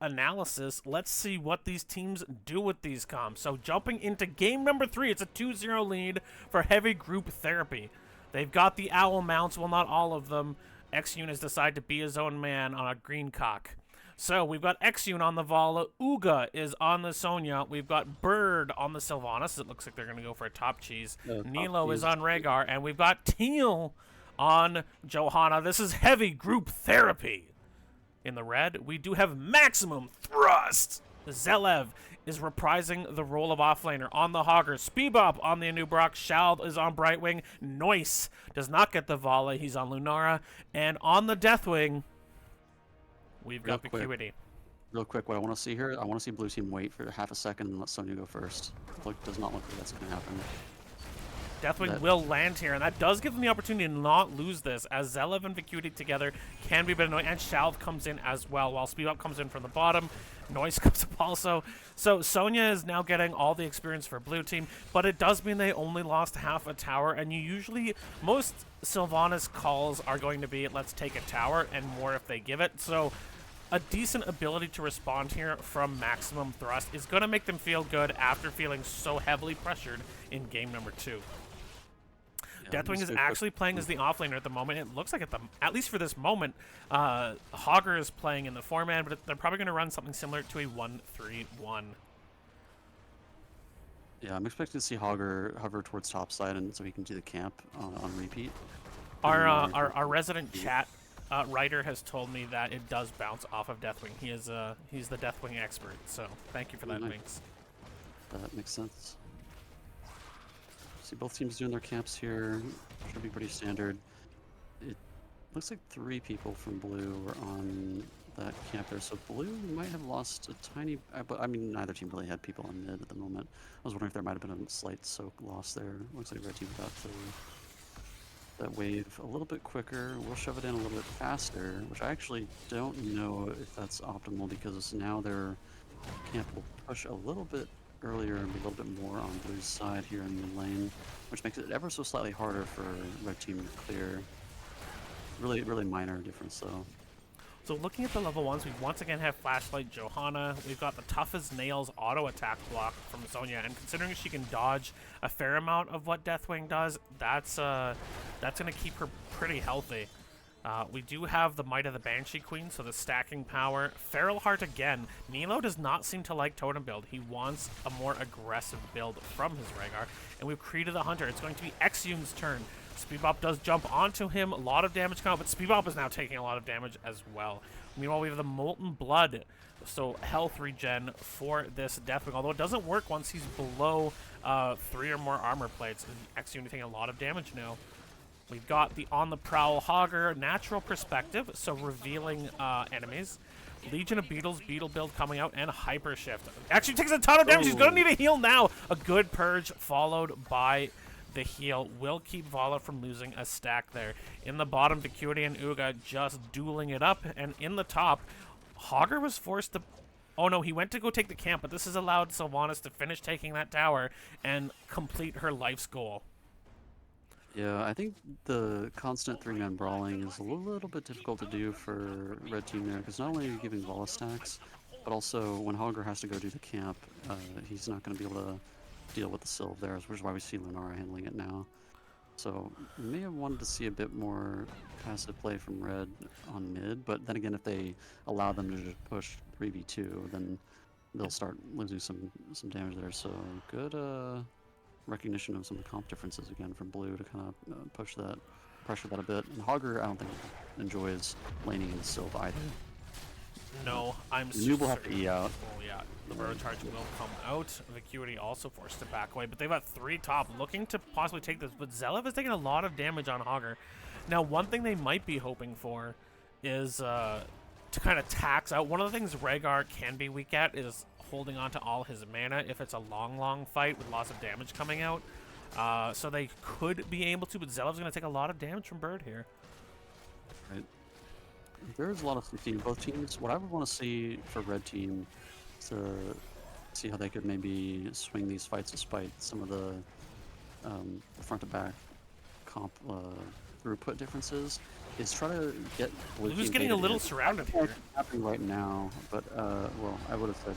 analysis, let's see what these teams do with these comps. So jumping into game number 3, it's a 2-0 lead for Heavy Group Therapy. They've got the owl mounts, well, not all of them. Xune has decided to be his own man on a green cock. So we've got Xune on the Vala, Uga is on the Sonya, we've got Bird on the Sylvanas, it looks like they're going to go for a top cheese. Top Nilo is cheese. on Rhaegar, and we've got Teal on Johanna. This is Heavy Group Therapy. In the red, we do have Maximum Thrust. Zelev is reprising the role of offlaner on the Hogger. Speedbop on the Anubrock. Shald is on Brightwing. Noise does not get the Vala. He's on Lunara. And on the Deathwing, we've got Vacuity. Real quick, what I want to see here, I want to see blue team wait for half a second and let Sonya go first. Does not look like that's going to happen. Deathwing will land here, and that does give them the opportunity to not lose this, as Zelev and Vacuity together can be a bit annoying, and Shald comes in as well, while Speed Up comes in from the bottom. Noise comes up also. So Sonya is now getting all the experience for blue team, but it does mean they only lost half a tower, and you usually, most Sylvanas calls are going to be, let's take a tower, and more if they give it. So a decent ability to respond here from Maximum Thrust is going to make them feel good after feeling so heavily pressured in game number 2. Deathwing is actually playing as the offlaner at the moment. It looks like at least for this moment, Hogger is playing in the 4-man, but they're probably going to run something similar to a 1-3-1. Yeah, I'm expecting to see Hogger hover towards top side, and so he can do the camp on repeat. Our resident chat writer has told me that it does bounce off of Deathwing. He's the Deathwing expert, so thank you for that, Minx. That makes sense. See both teams doing their camps here. Should be pretty standard. It looks like 3 people from blue were on that camp there, so blue might have lost a tiny, but I mean neither team really had people on mid at the moment. I was wondering if there might have been a slight soak loss there. Looks like red team got that wave a little bit quicker. We'll shove it in a little bit faster, which I actually don't know if that's optimal, because now their camp will push a little bit earlier and be a little bit more on blue's side here in the lane, which makes it ever so slightly harder for red team to clear. Really minor difference though. So looking at the level 1s, we once again have Flashlight Johanna. We've got the Tough as Nails auto attack block from Sonya, and considering she can dodge a fair amount of what Deathwing does, that's going to keep her pretty healthy. We do have the Might of the Banshee Queen, so the stacking power. Feral Heart again. Nilo does not seem to like Totem build. He wants a more aggressive build from his Rhaegar, and we've created the Hunter. It's going to be Xune's turn. Speedbop does jump onto him. A lot of damage coming out, but Speedbop is now taking a lot of damage as well. Meanwhile, we have the Molten Blood, so health regen for this Deathwing, although it doesn't work once he's below 3 or more armor plates. Xune taking a lot of damage now. We've got the On the Prowl Hogger, Natural Perspective, so revealing enemies. Legion of Beetles, Beetle build coming out, and Hyper Shift. Actually takes a ton of damage. He's going to need a heal now. A good purge followed by the heal will keep Vala from losing a stack there. In the bottom, Vacuity and Uga just dueling it up, and in the top, Hogger was forced to... Oh no, he went to go take the camp, but this has allowed Sylvanas to finish taking that tower and complete her life's goal. Yeah, I think the constant 3-man brawling is a little bit difficult to do for red team there, because not only are you giving Vala stacks, but also when Hogger has to go do the camp, he's not going to be able to deal with the Sylv there, which is why we see Lunara handling it now. So we may have wanted to see a bit more passive play from red on mid, but then again, if they allow them to just push 3v2, then they'll start losing some damage there. So good recognition of some of the comp differences again from blue to kind of pressure that a bit. And Hogger, I don't think enjoys laning in the Sylv either. No, I'm Noob will have to E out. Oh yeah, the Burrow Charge will come out. Vacuity also forced to back away, but they've got 3 top looking to possibly take this, but Zelev is taking a lot of damage on Hogger. Now, one thing they might be hoping for is to kind of tax out. One of the things Rhaegar can be weak at is holding on to all his mana if it's a long fight with lots of damage coming out. So they could be able to, but Zelev's going to take a lot of damage from Bird here. Right. There's a lot of safety in both teams. What I would want to see for red team is to see how they could maybe swing these fights despite some of the front to back comp throughput differences. is try to get blue Blue's team getting a baited little in. surrounded Well, here. it's happening right now, but well, I would have said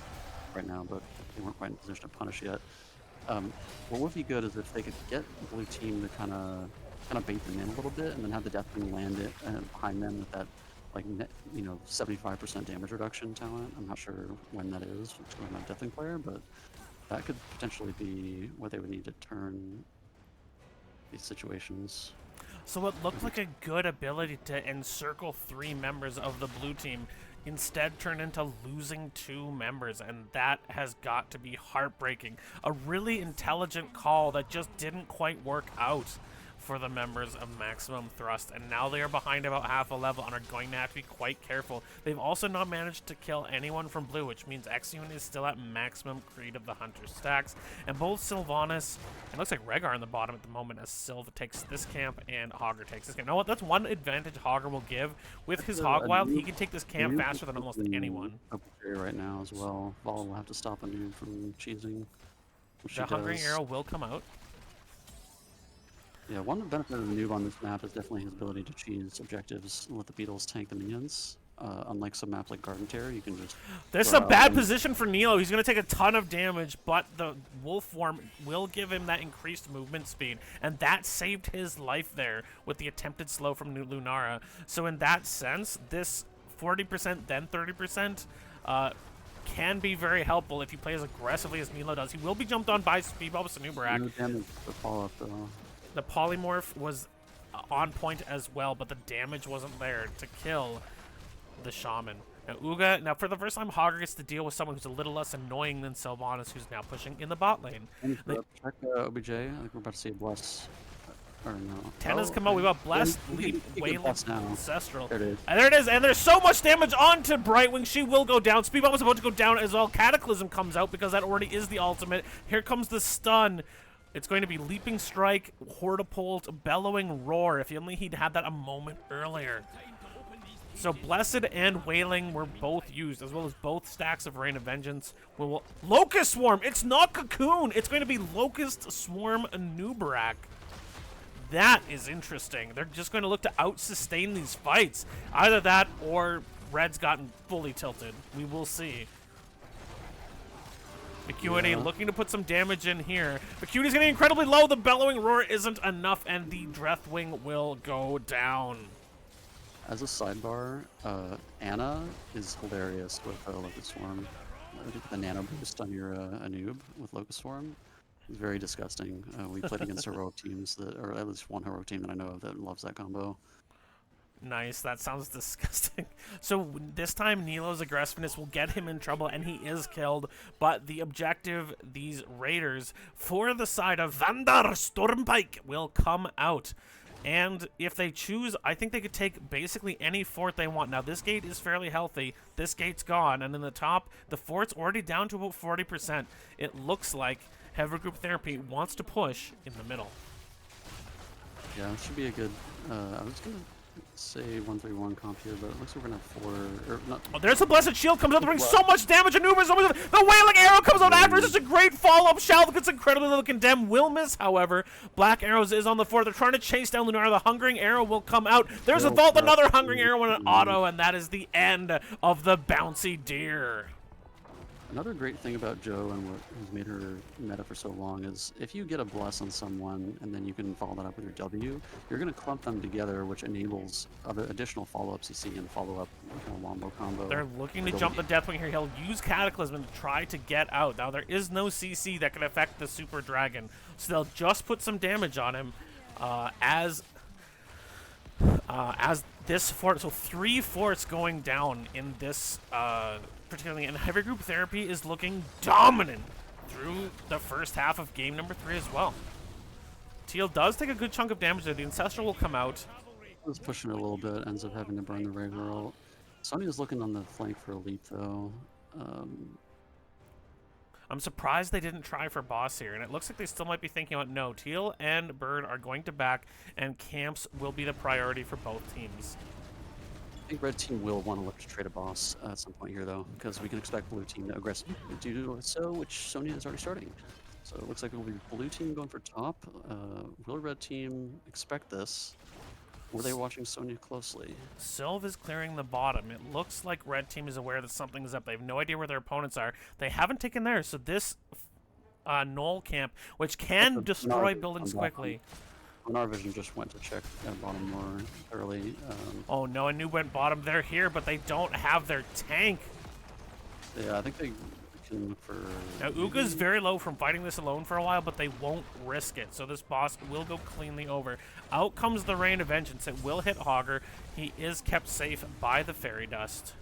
right now, but they weren't quite in position to punish yet. What would be good is if they could get blue team to kind of bait them in a little bit, and then have the Deathwing land it behind them with that like 75% damage reduction talent. I'm not sure when that is. I'm not a Deathwing player, but that could potentially be what they would need to turn these situations. So it looked like a good ability to encircle 3 members of the blue team instead turned into losing 2 members, and that has got to be heartbreaking. A really intelligent call that just didn't quite work out for the members of Maximum Thrust, and now they are behind about half a level and are going to have to be quite careful. They've also not managed to kill anyone from blue, which means Exune is still at maximum Creed of the Hunter stacks, and both Sylvanas, it looks like Rhaegar in the bottom at the moment as Sylva takes this camp and Hogger takes this camp. You know what? That's one advantage Hogger will give. With his Hog Wild, he can take this camp faster than almost anyone. Up here right now as well. Vol will have to stop a noob from cheesing. The Hungering Arrow will come out. Yeah, one benefit of the noob on this map is definitely his ability to cheese objectives and let the beetles tank the minions. Unlike some maps like Garden Terror, you can just... This is a bad position for Nilo. He's going to take a ton of damage, but the wolf form will give him that increased movement speed, and that saved his life there with the attempted slow from Lunara. So in that sense, this 40%, then 30%, can be very helpful if you play as aggressively as Nilo does. He will be jumped on by Speedball with Sanubarak. No damage to follow up, though. The polymorph was on point as well, but the damage wasn't there to kill the shaman. Now Uga, for the first time, Hogger gets to deal with someone who's a little less annoying than Sylvanas, who's now pushing in the bot lane. Check OBJ. I think we're about to see a Bless. Or no. Tenna's come out. We've got Blessed, Leap, Wailing, Ancestral. There it is. And there it is. And there's so much damage onto Brightwing. She will go down. Speedball was about to go down as well. Cataclysm comes out because that already is the ultimate. Here comes the stun. It's going to be Leaping Strike, Hortapult, Bellowing Roar. If only he'd had that a moment earlier. So Blessed and Wailing were both used, as well as both stacks of Rain of Vengeance. Locust Swarm! It's not Cocoon! It's going to be Locust Swarm Nubarak. That is interesting. They're just going to look to out-sustain these fights. Either that or Red's gotten fully tilted. We will see. Acuity looking to put some damage in here. Acuity's getting incredibly low. The Bellowing Roar isn't enough, and the Deathwing will go down. As a sidebar, Anna is hilarious with Locust Swarm. The nano boost on your Anub with Locust Swarm is very disgusting. We played against heroic teams or at least one heroic team that I know of that loves that combo. Nice, that sounds disgusting. So this time Nilo's aggressiveness will get him in trouble, and he is killed. But the objective, these raiders, for the side of Vandar Stormpike, will come out. And if they choose, I think they could take basically any fort they want. Now, this gate is fairly healthy. This gate's gone. And in the top, the fort's already down to about 40%. It looks like Heavy Group Therapy wants to push in the middle. Yeah, it should be a good... I was going to say 131 comp here, but it looks like we're going to have 4... Or not, Oh, there's a Blessed Shield comes out to bring so much damage and Uber's over the Wailing Arrow comes out after. It's just a great follow-up. Shell gets incredibly little condemned. Will miss, however. Black Arrows is on the fort. They're trying to chase down Lunara. The Hungering Arrow will come out. There's a vault, another Hungering Arrow, and an auto, and that is the end of the Bouncy Deer. Another great thing about Joe and what has made her meta for so long is if you get a bless on someone and then you can follow that up with your W, you're going to clump them together, which enables other additional follow-ups you see in follow-up kind of wombo combo. They're looking to jump the Deathwing here. He'll use Cataclysm to try to get out. Now, there is no CC that can affect the Super Dragon, so they'll just put some damage on him as this fort. So 3 forts going down in this particularly, and Heavy Group Therapy is looking dominant through the first half of game number 3 as well. Teal does take a good chunk of damage there. The Ancestral will come out. Was pushing it a little bit, ends up having to burn the Rhaegar ult. Sonya's looking on the flank for a leap, though. I'm surprised they didn't try for boss here, and it looks like they still might be thinking about no. Teal and Bird are going to back, and camps will be the priority for both teams. I think red team will want to look to trade a boss at some point here, though, because we can expect blue team to aggressively do so, which Sonya is already starting. So it looks like it will be blue team going for top. Will red team expect this? Were they watching Sonya closely? Sylve is clearing the bottom. It looks like red team is aware that something's up. They have no idea where their opponents are. They haven't taken theirs, so this Knoll camp, which can destroy buildings quickly. Our vision just went to check that bottom more thoroughly. Oh no, a new went bottom. They're here, but they don't have their tank. Yeah, I think they can look for... Now, Uga's very low from fighting this alone for a while, but they won't risk it. So this boss will go cleanly over. Out comes the Rain of Vengeance. It will hit Hogger. He is kept safe by the Fairy Dust.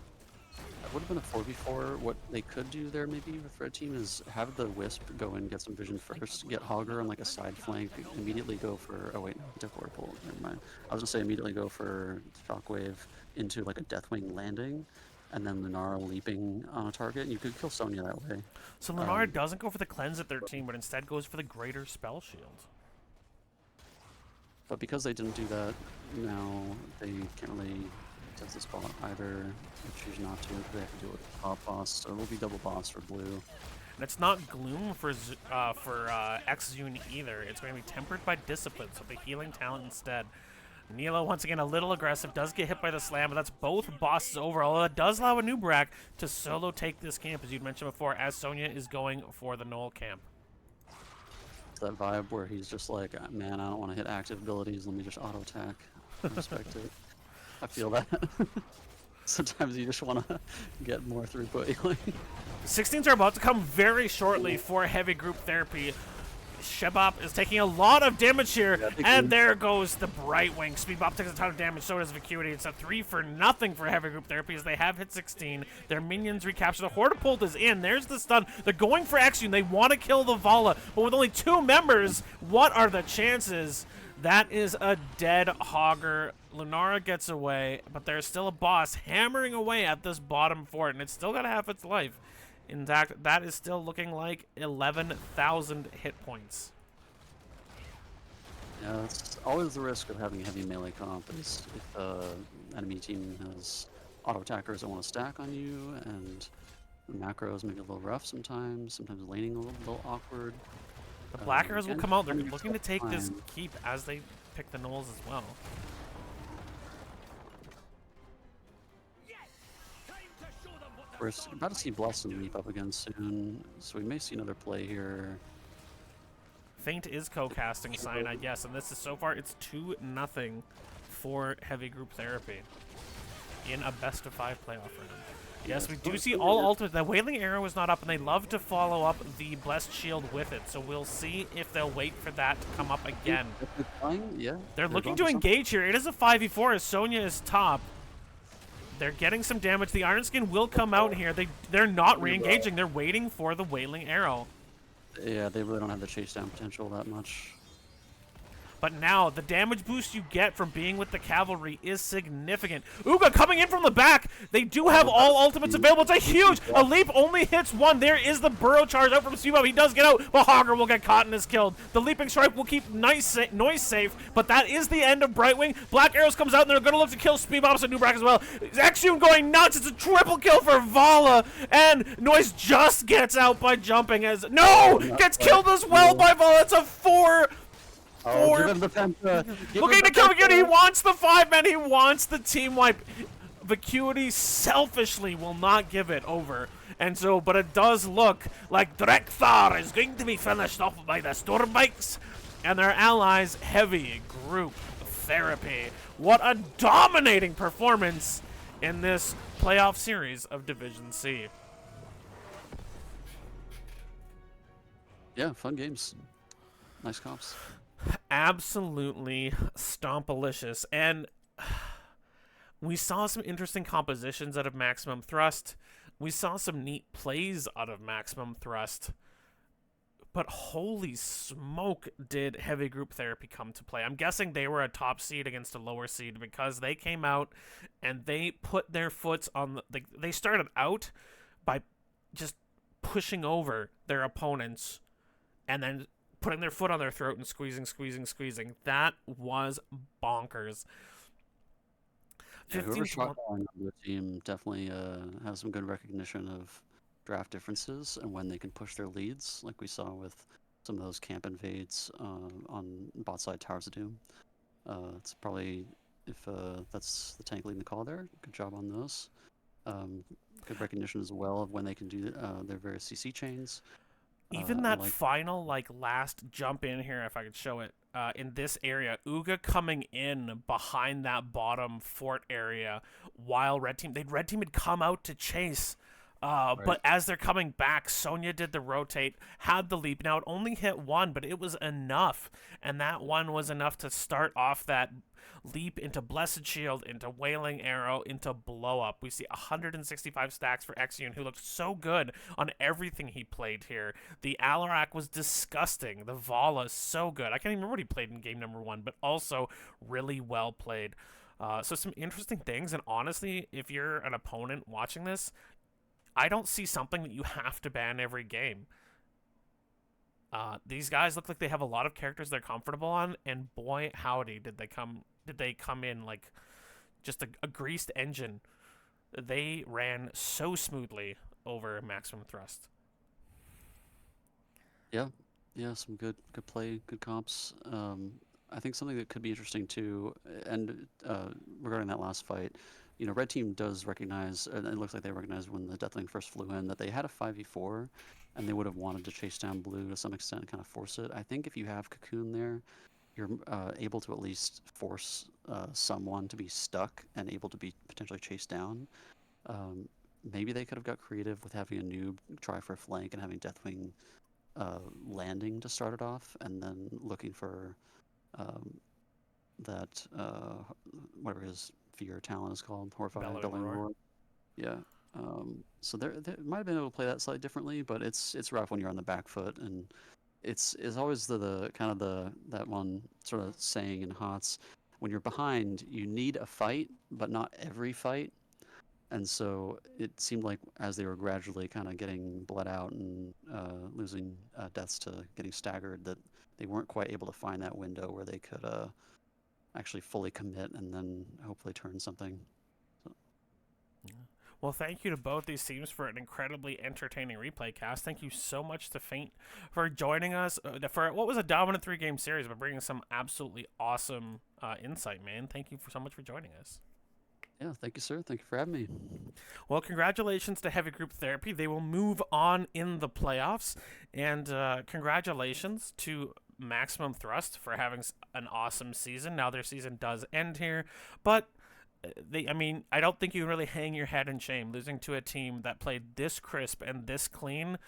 That would have been a 4v4. What they could do there maybe with red team is have the Wisp go and get some vision first, get Hogger on like a side flank, immediately go for... Oh wait, no, he took Whirlpool. Never mind. I was gonna say immediately go for Shockwave into like a Deathwing landing, and then Lunara leaping on a target, and you could kill Sonya that way. So Lunara doesn't go for the cleanse at 13, but instead goes for the greater spell shield. But because they didn't do that, now they can't really test the spot either. They choose not to. They have to do it with the top boss, so it will be double boss for blue. And it's not Gloom for X-Zune either. It's going to be tempered by Discipline, so the healing talent instead. Nilo, once again, a little aggressive, does get hit by the slam, but that's both bosses over. Although it does allow a Nubrak to solo take this camp, as you'd mentioned before, as Sonya is going for the Knoll camp. It's that vibe where he's just like, man, I don't want to hit active abilities, let me just auto-attack. I respect it. I feel that. Sometimes you just want to get more throughput healing. 16s are about to come very shortly for heavy group therapy. Shebop is taking a lot of damage here, and there goes the Brightwing. Speedbop takes a ton of damage, so does Vacuity. It's a 3-for-0 for heavy group therapy as they have hit 16. Their minions recapture. The Hortapult is in. There's the stun. They're going for Exune. They want to kill the Vala, but with only 2 members, what are the chances? That is a dead Hogger. Lunara gets away, but there's still a boss hammering away at this bottom fort, and it's still got half its life. In fact, that is still looking like 11,000 hit points. Yeah, that's always the risk of having heavy melee comp is if enemy team has auto attackers that want to stack on you, and the macros make it a little rough sometimes laning a little awkward. The Black Arrows will come out. They're looking to take this keep as they pick the Knolls as well. We're about to see Blossom leap up again soon, so we may see another play here. Feint is co-casting Cyanide, yes, and this is so far it's 2-0 for heavy group therapy in a best-of-5 playoff round. Yes, we do see all ultimate. The Wailing Arrow is not up, and they love to follow up the Blessed Shield with it, so we'll see if they'll wait for that to come up again. Yeah, they're looking to engage here. It is a 5v4 as Sonya is top. They're getting some damage. The Iron Skin will come out here. They're not re-engaging. They're waiting for the Wailing Arrow. Yeah, they really don't have the chase down potential that much. But now, the damage boost you get from being with the cavalry is significant. Uga coming in from the back. They do have all ultimates available. It's a huge... A leap only hits 1. There is the burrow charge out from Speedbop. He does get out, but Hogger will get caught and is killed. The leaping strike will keep Noise safe, but that is the end of Brightwing. Black Arrows comes out, and they're going to look to kill Speedbop and Nubrak as well. Exune going nuts. It's a triple kill for Vala, and Noise just gets out by jumping as... No! Gets killed as well by Vala. It's a 4... Give him the Penta. Looking to kill Vacuity. He wants the 5-man. He wants the team wipe. Vacuity selfishly will not give it over. And so, but it does look like Drekthar is going to be finished off by the Stormbikes and their allies' heavy group therapy. What a dominating performance in this playoff series of Division C. Yeah, fun games. Nice comps. Absolutely stompalicious. And we saw some interesting compositions out of Maximum Thrust. We saw some neat plays out of Maximum Thrust. But holy smoke, did heavy group therapy come to play. I'm guessing they were a top seed against a lower seed because they came out and they put their foots on the... They started out by just pushing over their opponents and then putting their foot on their throat and squeezing. That was bonkers. Yeah, whoever's shot calling on the team definitely has some good recognition of draft differences and when they can push their leads, like we saw with some of those camp invades on bot side Towers of Doom. It's probably if that's the tank leading the call there. Good job on those. Um, Good recognition as well of when they can do their various CC chains. Even I that like final like last jump in here, if I could show it, in this area, Uga coming in behind that bottom fort area, while red team had come out to chase. right. But as they're coming back, Sonya did the rotate, had the leap. Now it only hit one, but it was enough, and that one was enough to start off that leap into Blessed Shield, into Wailing Arrow, into Blow Up. We see 165 stacks for Exeun, who looked so good on everything he played here. The Alarak was disgusting. The Vala, so good. I can't even remember what he played in game number 1, but also really well played. So some interesting things, and honestly, if you're an opponent watching this, I don't see something that you have to ban every game. These guys look like they have a lot of characters they're comfortable on, and boy howdy did they come in like just a greased engine. They ran so smoothly over maximum thrust. Yeah, yeah, some good play, good comps. I think something that could be interesting too, and regarding that last fight, Red Team does recognize, and it looks like they recognized when the Deathwing first flew in that they had a 5v4, and they would have wanted to chase down Blue to some extent and kind of force it. I think if you have Cocoon there, you're able to at least force someone to be stuck and able to be potentially chased down. Um, Maybe they could have got creative with having a noob try for a flank and having Deathwing landing to start it off, and then looking for um, that whatever his fear talent is called, horrifying Bellowing bellowing roar. roar. Yeah. So they might have been able to play that slightly differently, but it's rough when you're on the back foot, and it's always the kind of the that one sort of saying in HOTS, when you're behind, you need a fight, but not every fight. And so it seemed like as they were gradually kind of getting bled out and losing deaths to getting staggered, that they weren't quite able to find that window where they could actually fully commit and then hopefully turn something. So, Well, thank you to both these teams for an incredibly entertaining replay cast. Thank you so much to Faint for joining us for what was a dominant 3-game series, but bringing some absolutely awesome insight, man. Thank you so much for joining us. yeah, thank you, sir. Thank you for having me. Well, congratulations to Heavy Group Therapy. They will move on in the playoffs. And congratulations to Maximum Thrust for having an awesome season. Now their season does end here, but I don't think you can really hang your head in shame losing to a team that played this crisp and this clean.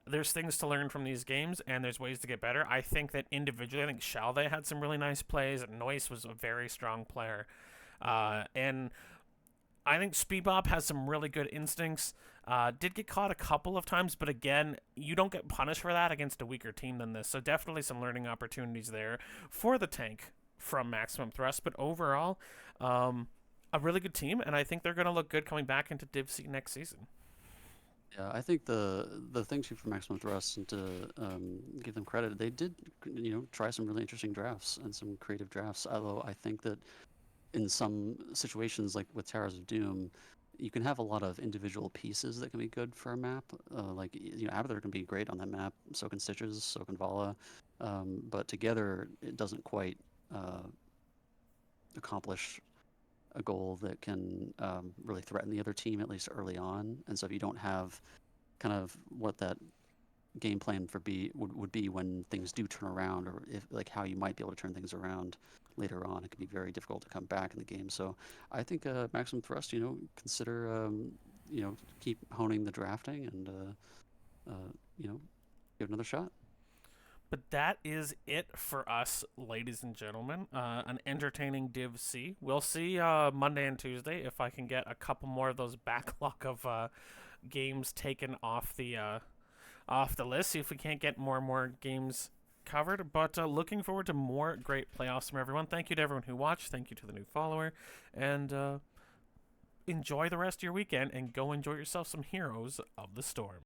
There's things to learn from these games, and there's ways to get better. I think that individually, I think Shalve had some really nice plays, and Noise was a very strong player. And I think Speedbop has some really good instincts. Did get caught a couple of times, but again, you don't get punished for that against a weaker team than this. So definitely some learning opportunities there for the tank from Maximum Thrust. But overall, a really good team, and I think they're going to look good coming back into Div C next season. Yeah, I think the thing too for Maximum Thrust, and to give them credit, they did try some really interesting drafts and some creative drafts. Although I think that in some situations, like with Towers of Doom, you can have a lot of individual pieces that can be good for a map. Like Abathur can be great on that map. So can Stitches. So can Vala. But together, it doesn't quite accomplish a goal that can really threaten the other team, at least early on. And so if you don't have kind of what that game plan would be when things do turn around, or if like how you might be able to turn things around later on, it can be very difficult to come back in the game. So I think Maximum Thrust, consider keep honing the drafting and give it another shot. But that is it for us, ladies and gentlemen. An entertaining Div C. We'll see Monday and Tuesday if I can get a couple more of those backlog of games taken off the list. See if we can't get more and more games covered. But looking forward to more great playoffs from everyone. Thank you to everyone who watched. Thank you to the new follower. And enjoy the rest of your weekend and go enjoy yourself some Heroes of the Storm.